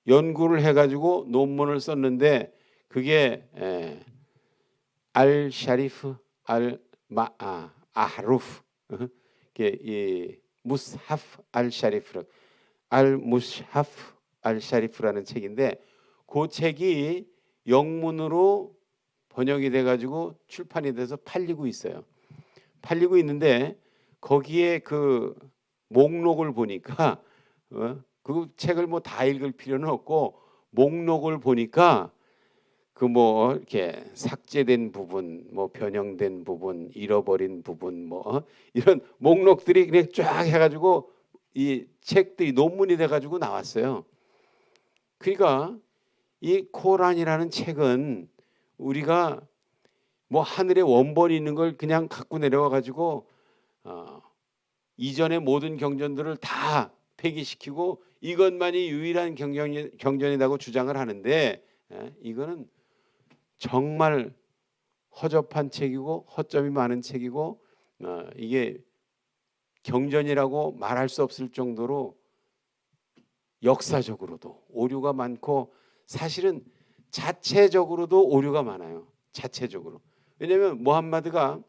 연구를 해가지고 논문을 썼는데 그게 알 샤리프 아하루프 이 무스하프 알 샤리프 알 무스하프 알 샤리프라는 책인데 그 책이 영문으로 번역이 돼가지고 출판이 돼서 팔리고 있어요. 팔리고 있는데 거기에 그 목록을 보니까 그 책을 뭐 다 읽을 필요는 없고 목록을 보니까 그 뭐 이렇게 삭제된 부분, 뭐 변형된 부분, 잃어버린 부분, 뭐 이런 목록들이 그냥 쫙 해가지고 이 책들이 논문이 돼가지고 나왔어요. 그러니까 이 코란이라는 책은 우리가 뭐 하늘에 원본이 있는 걸 그냥 갖고 내려와 가지고 이전의 모든 경전들을 다 폐기시키고 이것만이 유일한 경전이라고 주장을 하는데 이거는 정말 허접한 책이고 허점이 많은 책이고 이게 경전이라고 말할 수 없을 정도로 역사적으로도 오류가 많고 사실은 자체적으로도 오류가 많아요. 자체적으로. 왜냐하면 무함마드가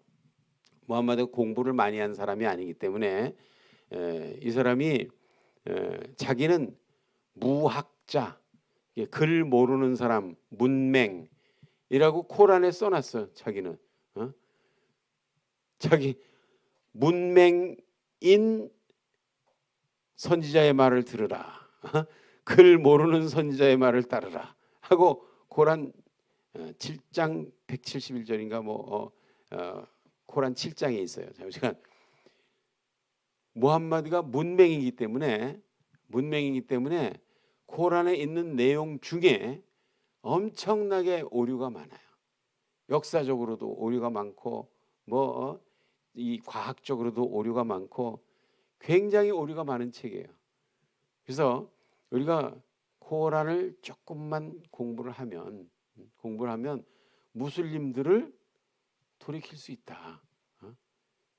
공부를 많이 한 사람이 아니기 때문에 이 사람이 자기는 무학자, 글 모르는 사람, 문맹이라고 코란에 써놨어. 자기는 자기 문맹인 선지자의 말을 들으라. 글 모르는 선지자의 말을 따르라 하고 코란 7장 171절인가 뭐 코란 7장에 있어요. 잠시만. 무함마드가 문맹이기 때문에 코란에 있는 내용 중에 엄청나게 오류가 많아요. 역사적으로도 오류가 많고 뭐 이 과학적으로도 오류가 많고 굉장히 오류가 많은 책이에요. 그래서 우리가 코란을 조금만 공부를 하면 무슬림들을 돌이킬 수 있다.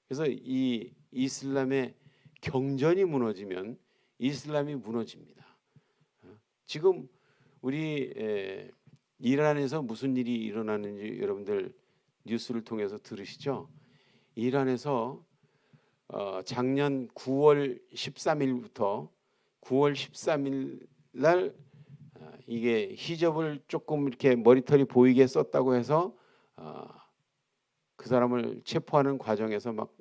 그래서 이 이슬람의 경전이 무너지면 이슬람이 무너집니다. 지금 우리 이란에서 무슨 일이 일어나는지 여러분들 뉴스를 통해서 들으시죠? 이란에서 작년 9월 13일부터 9월 13일 날 이게 히잡을 조금 이렇게 머리털이 보이게 썼다고 해서 그 사람을 체포하는 과정에서 막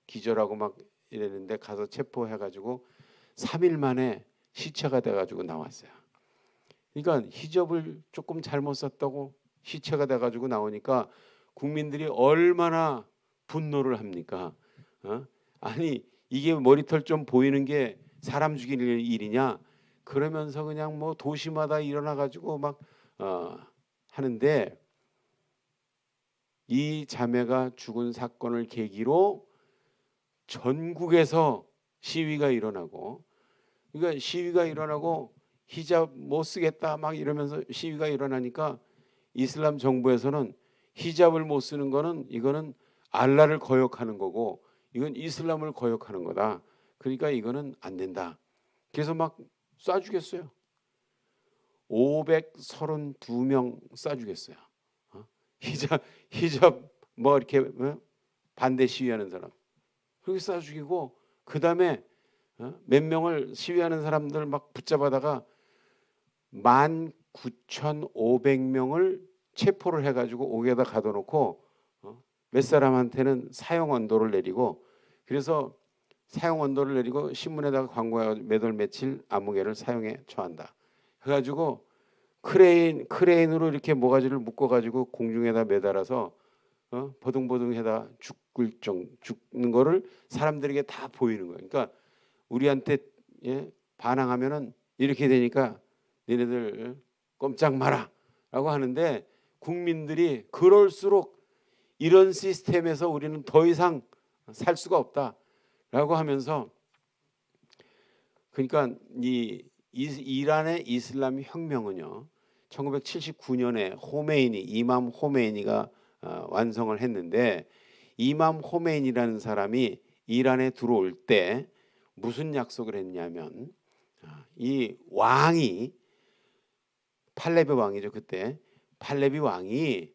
기절하고 막 이랬는데 가서 체포해가지고 3일 만에 시체가 돼가지고 나왔어요. 그러니까 히잡을 조금 잘못 썼다고 시체가 돼가지고 나오니까 국민들이 얼마나 분노를 합니까? 아니 이게 머리털 좀 보이는 게 사람 죽이는 일이냐? 그러면서 그냥 뭐 도시마다 일어나가지고 막 하는데 이 자매가 죽은 사건을 계기로 전국에서 시위가 일어나고 그러니까 시위가 일어나고 히잡 못 쓰겠다 막 이러면서 시위가 일어나니까 이슬람 정부에서는 히잡을 못 쓰는 거는 이거는 알라를 거역하는 거고 이건 이슬람을 거역하는 거다. 그러니까 이거는 안 된다. 그래서 막 쏴 죽였어요. 532명 쏴 죽였어요. 히잡 뭐 이렇게 반대 시위하는 사람 그렇게 쏴 죽이고 그 다음에 몇 명을 시위하는 사람들 막 붙잡아다가 19,500명을 체포를 해가지고 옥에다 가둬놓고 몇 사람한테는 사형 언도를 내리고 그래서 사형 언도를 내리고 신문에다가 광고해가지고 몇 월 며칠 암흑에를 사형에 처한다. 해가지고 크레인으로 이렇게 모가지를 묶어가지고 공중에다 매달아서 버둥버둥해다 죽는 거를 사람들에게 다 보이는 거예요. 그러니까 우리한테 반항하면은 이렇게 되니까 너네들 꼼짝 마라라고 하는데 국민들이 그럴수록 이런 시스템에서 우리는 더 이상 살 수가 없다라고 하면서 그러니까 이 이란의 이슬람 혁명은요 1979년에 이맘 호메이니가 완성을 했는데 이맘 호메이니라는 사람이 이란에 들어올 때 무슨 약속을 했냐면 이 왕이 팔레비 왕이죠 그때 팔레비 왕이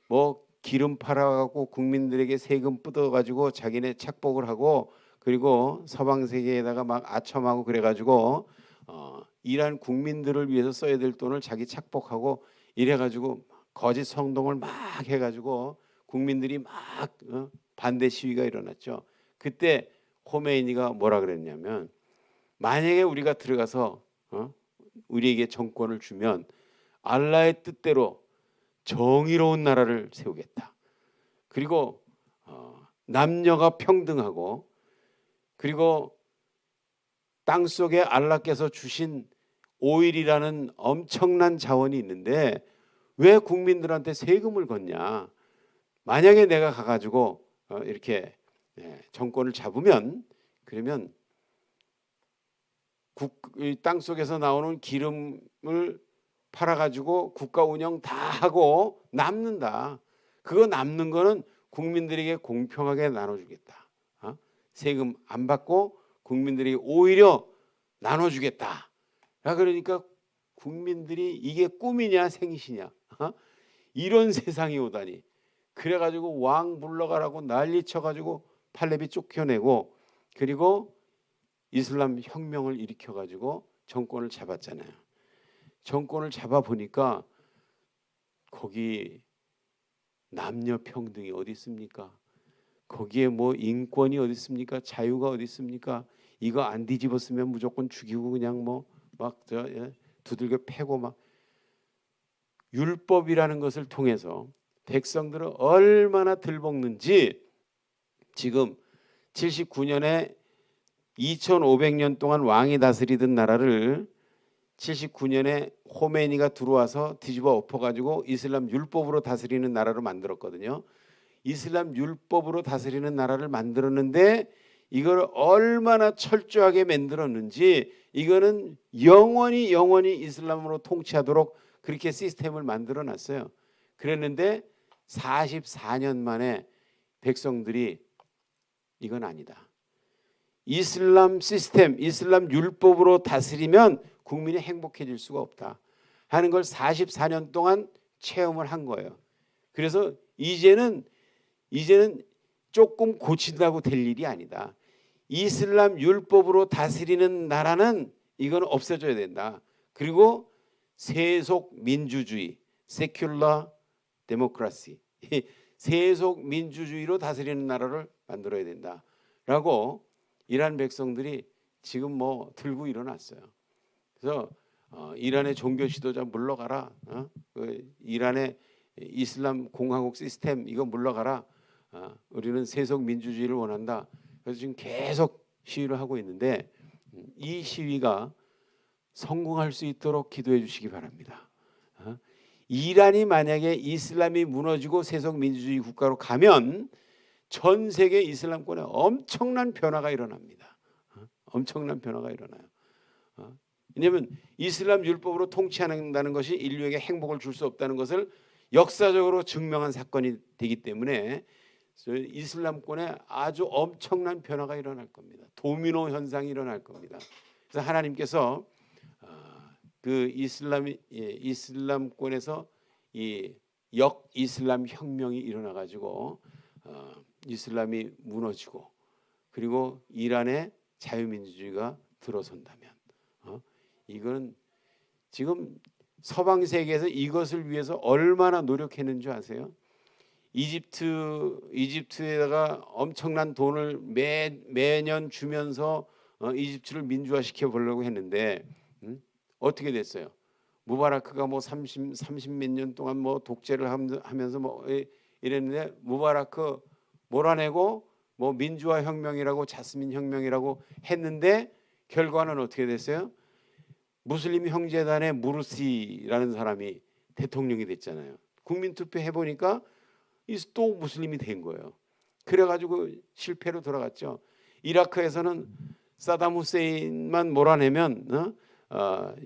뭐 기름 팔아가고 국민들에게 세금 뜯어가지고 자기네 착복을 하고 그리고 서방 세계에다가 막 아첨하고 그래가지고 이란 국민들을 위해서 써야 될 돈을 자기 착복하고 이래가지고 거짓 성동을 막 해가지고 국민들이 막 반대 시위가 일어났죠. 그때 호메이니가 뭐라 그랬냐면 만약에 우리가 들어가서 우리에게 정권을 주면 알라의 뜻대로 정의로운 나라를 세우겠다. 그리고 남녀가 평등하고 그리고 땅 속에 알라께서 주신 오일이라는 엄청난 자원이 있는데 왜 국민들한테 세금을 걷냐? 만약에 내가 가가지고 이렇게 정권을 잡으면 그러면 땅 속에서 나오는 기름을 팔아가지고 국가 운영 다 하고 남는다. 그거 남는 거는 국민들에게 공평하게 나눠주겠다. 세금 안 받고 국민들이 오히려 나눠주겠다. 그러니까 국민들이 이게 꿈이냐 생시냐 이런 세상이 오다니. 그래가지고 왕 불러가라고 난리쳐가지고 팔레비 쫓겨내고 그리고 이슬람 혁명을 일으켜가지고 정권을 잡았잖아요. 정권을 잡아보니까 거기 남녀 평등이 어디 있습니까? 거기에 뭐 인권이 어디 있습니까? 자유가 어디 있습니까? 이거 안 뒤집었으면 무조건 죽이고 그냥 뭐 막 두들겨 패고 막 율법이라는 것을 통해서 백성들을 얼마나 들볶는지 지금 79년에 2500년 동안 왕이 다스리던 나라를 79년에 호메니가 들어와서 뒤집어 엎어가지고 이슬람 율법으로 다스리는 나라로 만들었거든요. 이슬람 율법으로 다스리는 나라를 만들었는데 이걸 얼마나 철저하게 만들었는지 이거는 영원히 이슬람으로 통치하도록 그렇게 시스템을 만들어 놨어요. 그랬는데 44년 만에 백성들이 이건 아니다. 이슬람 시스템, 이슬람 율법으로 다스리면 국민이 행복해질 수가 없다 하는 걸 44년 동안 체험을 한 거예요. 그래서 이제는 조금 고친다고 될 일이 아니다. 이슬람 율법으로 다스리는 나라는 이건 없애줘야 된다. 그리고 세속 민주주의, secular democracy, 세속 민주주의로 다스리는 나라를 만들어야 된다라고 이란 백성들이 지금 뭐 들고 일어났어요. 그래서 이란의 종교 지도자 물러가라. 그 이란의 이슬람 공화국 시스템 이거 물러가라. 우리는 세속 민주주의를 원한다. 그래서 지금 계속 시위를 하고 있는데 이 시위가 성공할 수 있도록 기도해 주시기 바랍니다. 이란이 만약에 이슬람이 무너지고 세속 민주주의 국가로 가면 전 세계 이슬람권에 엄청난 변화가 일어납니다. 엄청난 변화가 일어나요. 왜냐하면 이슬람 율법으로 통치한다는 것이 인류에게 행복을 줄 수 없다는 것을 역사적으로 증명한 사건이 되기 때문에 이슬람권에 아주 엄청난 변화가 일어날 겁니다. 도미노 현상이 일어날 겁니다. 그래서 하나님께서 그 이슬람권에서 이 역이슬람 혁명이 일어나 가지고 이슬람이 무너지고 그리고 이란의 자유민주주의가 들어선다면 이건 지금 서방 세계에서 이것을 위해서 얼마나 노력했는 줄 아세요? 이집트에다가 엄청난 돈을 매년 주면서 이집트를 민주화시켜 보려고 했는데 어떻게 됐어요? 무바라크가 뭐 30 몇 년 동안 뭐 독재를 하면서 뭐 이랬는데 무바라크 몰아내고 뭐 민주화 혁명이라고 자스민 혁명이라고 했는데 결과는 어떻게 됐어요? 무슬림 형제단의 무르시라는 사람이 대통령이 됐잖아요. 국민투표 해보니까 또 무슬림이 된 거예요. 그래가지고 실패로 돌아갔죠. 이라크에서는 사담 후세인만 몰아내면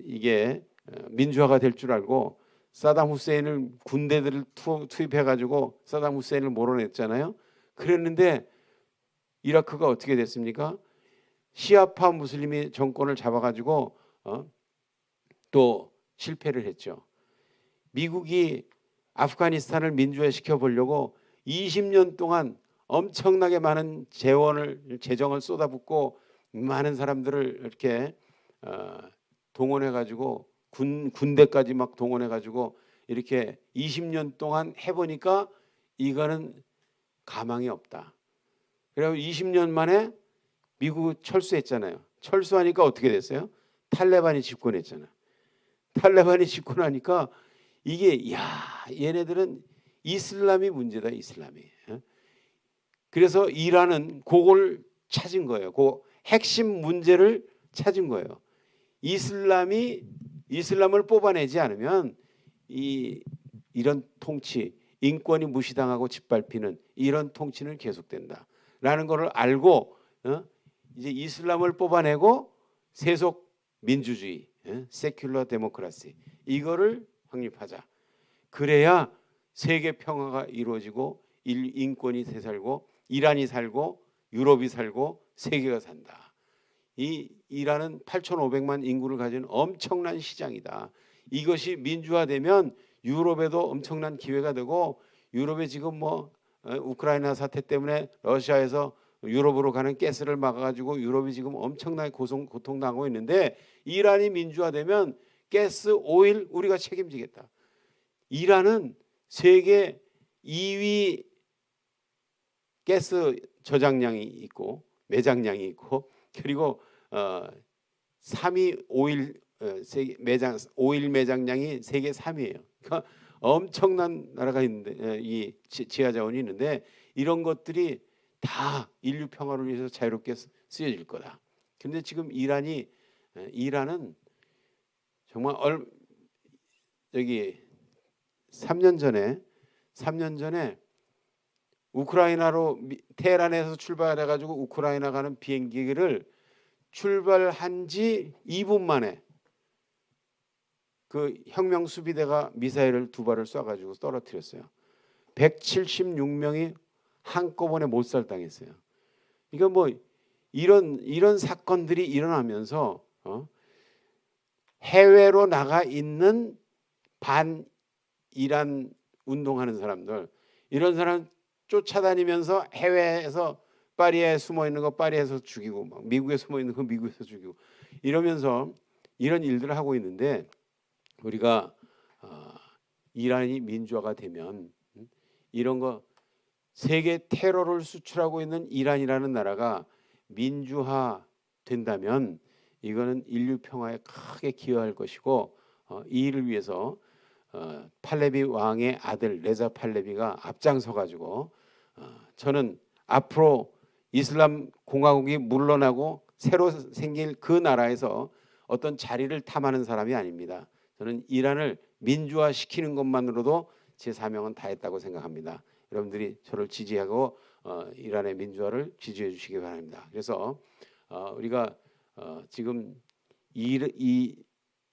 이게 민주화가 될 줄 알고 사담 후세인을 군대들을 투입해가지고 사담 후세인을 몰아냈잖아요. 그랬는데 이라크가 어떻게 됐습니까? 시아파 무슬림이 정권을 잡아가지고 또 실패를 했죠. 미국이 아프가니스탄을 민주화시켜 보려고 20년 동안 엄청나게 많은 재정을 쏟아붓고 많은 사람들을 이렇게 동원해가지고 군대까지 막 동원해가지고 이렇게 20년 동안 해보니까 이거는 가망이 없다. 그래서 20년 만에 미국 철수했잖아요. 철수하니까 어떻게 됐어요? 탈레반이 집권했잖아요. 탈레반이 집권하니까 이게 얘네들은 이슬람이 문제다, 이슬람이. 그래서 이란은 그걸 찾은 거예요. 그 핵심 문제를 찾은 거예요. 이슬람을 뽑아내지 않으면 이런 통치, 인권이 무시당하고 짓밟히는 이런 통치는 계속된다라는 것을 알고 이제 이슬람을 뽑아내고 세속 민주주의, 세큘러 데모크라시 이거를 확립하자. 그래야 세계 평화가 이루어지고 인권이 살고 이란이 살고 유럽이 살고 세계가 산다. 이 이란은 8,500만 인구를 가진 엄청난 시장이다. 이것이 민주화되면 유럽에도 엄청난 기회가 되고 유럽에 지금 뭐 우크라이나 사태 때문에 러시아에서 유럽으로 가는 가스를 막아가지고 유럽이 지금 엄청나게 고통당하고 있는데 이란이 민주화되면 가스, 오일 우리가 책임지겠다. 이란은 세계 2위 가스 저장량이 있고 매장량이 있고 그리고 3위 오일 매장량이 세계 3위예요. 그러니까 엄청난 나라가 있는데 이 지하 자원이 있는데 이런 것들이 다 인류 평화를 위해서 자유롭게 쓰여질 거다. 그런데 지금 이란은 정말 여기 3년 전에 우크라이나로 테헤란에서 출발해 가지고 우크라이나 가는 비행기를 출발한 지 2분 만에 그 혁명 수비대가 미사일을 2발을 쏴가지고 떨어뜨렸어요. 176명이 한꺼번에 몰살당했어요. 그러니까 뭐 이런 사건들이 일어나면서 해외로 나가 있는 반 이란 운동하는 사람들 이런 사람 쫓아다니면서 해외에서 파리에 숨어 있는 거 파리에서 죽이고 막 미국에 숨어 있는 거 미국에서 죽이고 이러면서 이런 일들을 하고 있는데 우리가 이란이 민주화가 되면 이런 거 세계 테러를 수출하고 있는 이란이라는 나라가 민주화 된다면 이거는 인류 평화에 크게 기여할 것이고 이 일을 위해서 팔레비 왕의 아들 레자 팔레비가 앞장서 가지고 저는 앞으로 이슬람 공화국이 물러나고 새로 생길 그 나라에서 어떤 자리를 탐하는 사람이 아닙니다. 저는 이란을 민주화시키는 것만으로도 제 사명은 다했다고 생각합니다. 여러분들이 저를 지지하고 이란의 민주화를 지지해 주시기 바랍니다. 그래서 우리가 지금 이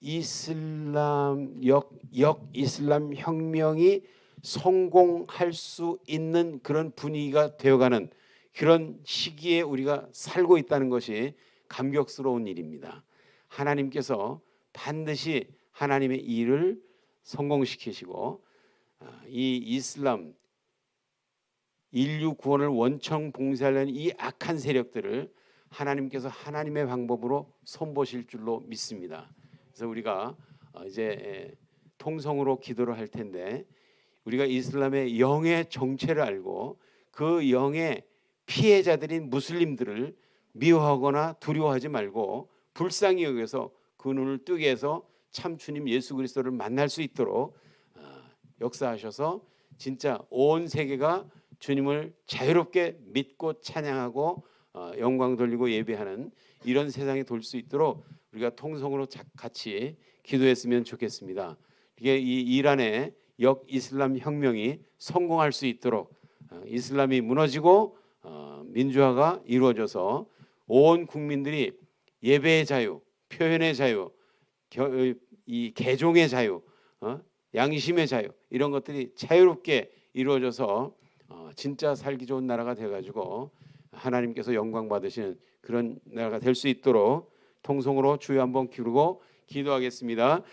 이슬람 이슬람 혁명이 성공할 수 있는 그런 분위기가 되어가는 그런 시기에 우리가 살고 있다는 것이 감격스러운 일입니다. 하나님께서 반드시 하나님의 일을 성공시키시고 이 이슬람 인류 구원을 원청 봉쇄하려는 이 악한 세력들을 하나님께서 하나님의 방법으로 손보실 줄로 믿습니다. 그래서 우리가 이제 통성으로 기도를 할 텐데 우리가 이슬람의 영의 정체를 알고 그 영의 피해자들인 무슬림들을 미워하거나 두려워하지 말고 불쌍히 여겨서 그 눈을 뜨게 해서 참 주님 예수 그리스도를 만날 수 있도록 역사하셔서 진짜 온 세계가 주님을 자유롭게 믿고 찬양하고 영광 돌리고 예배하는 이런 세상이 될 수 있도록 우리가 통성으로 같이 기도했으면 좋겠습니다. 이게 이 이란의 이슬람 혁명이 성공할 수 있도록 이슬람이 무너지고 민주화가 이루어져서 온 국민들이 예배의 자유, 표현의 자유, 이 개종의 자유, 양심의 자유 이런 것들이 자유롭게 이루어져서 진짜 살기 좋은 나라가 돼가지고 하나님께서 영광 받으시는 그런 나라가 될 수 있도록 통성으로 주여 한번 기르고 기도하겠습니다.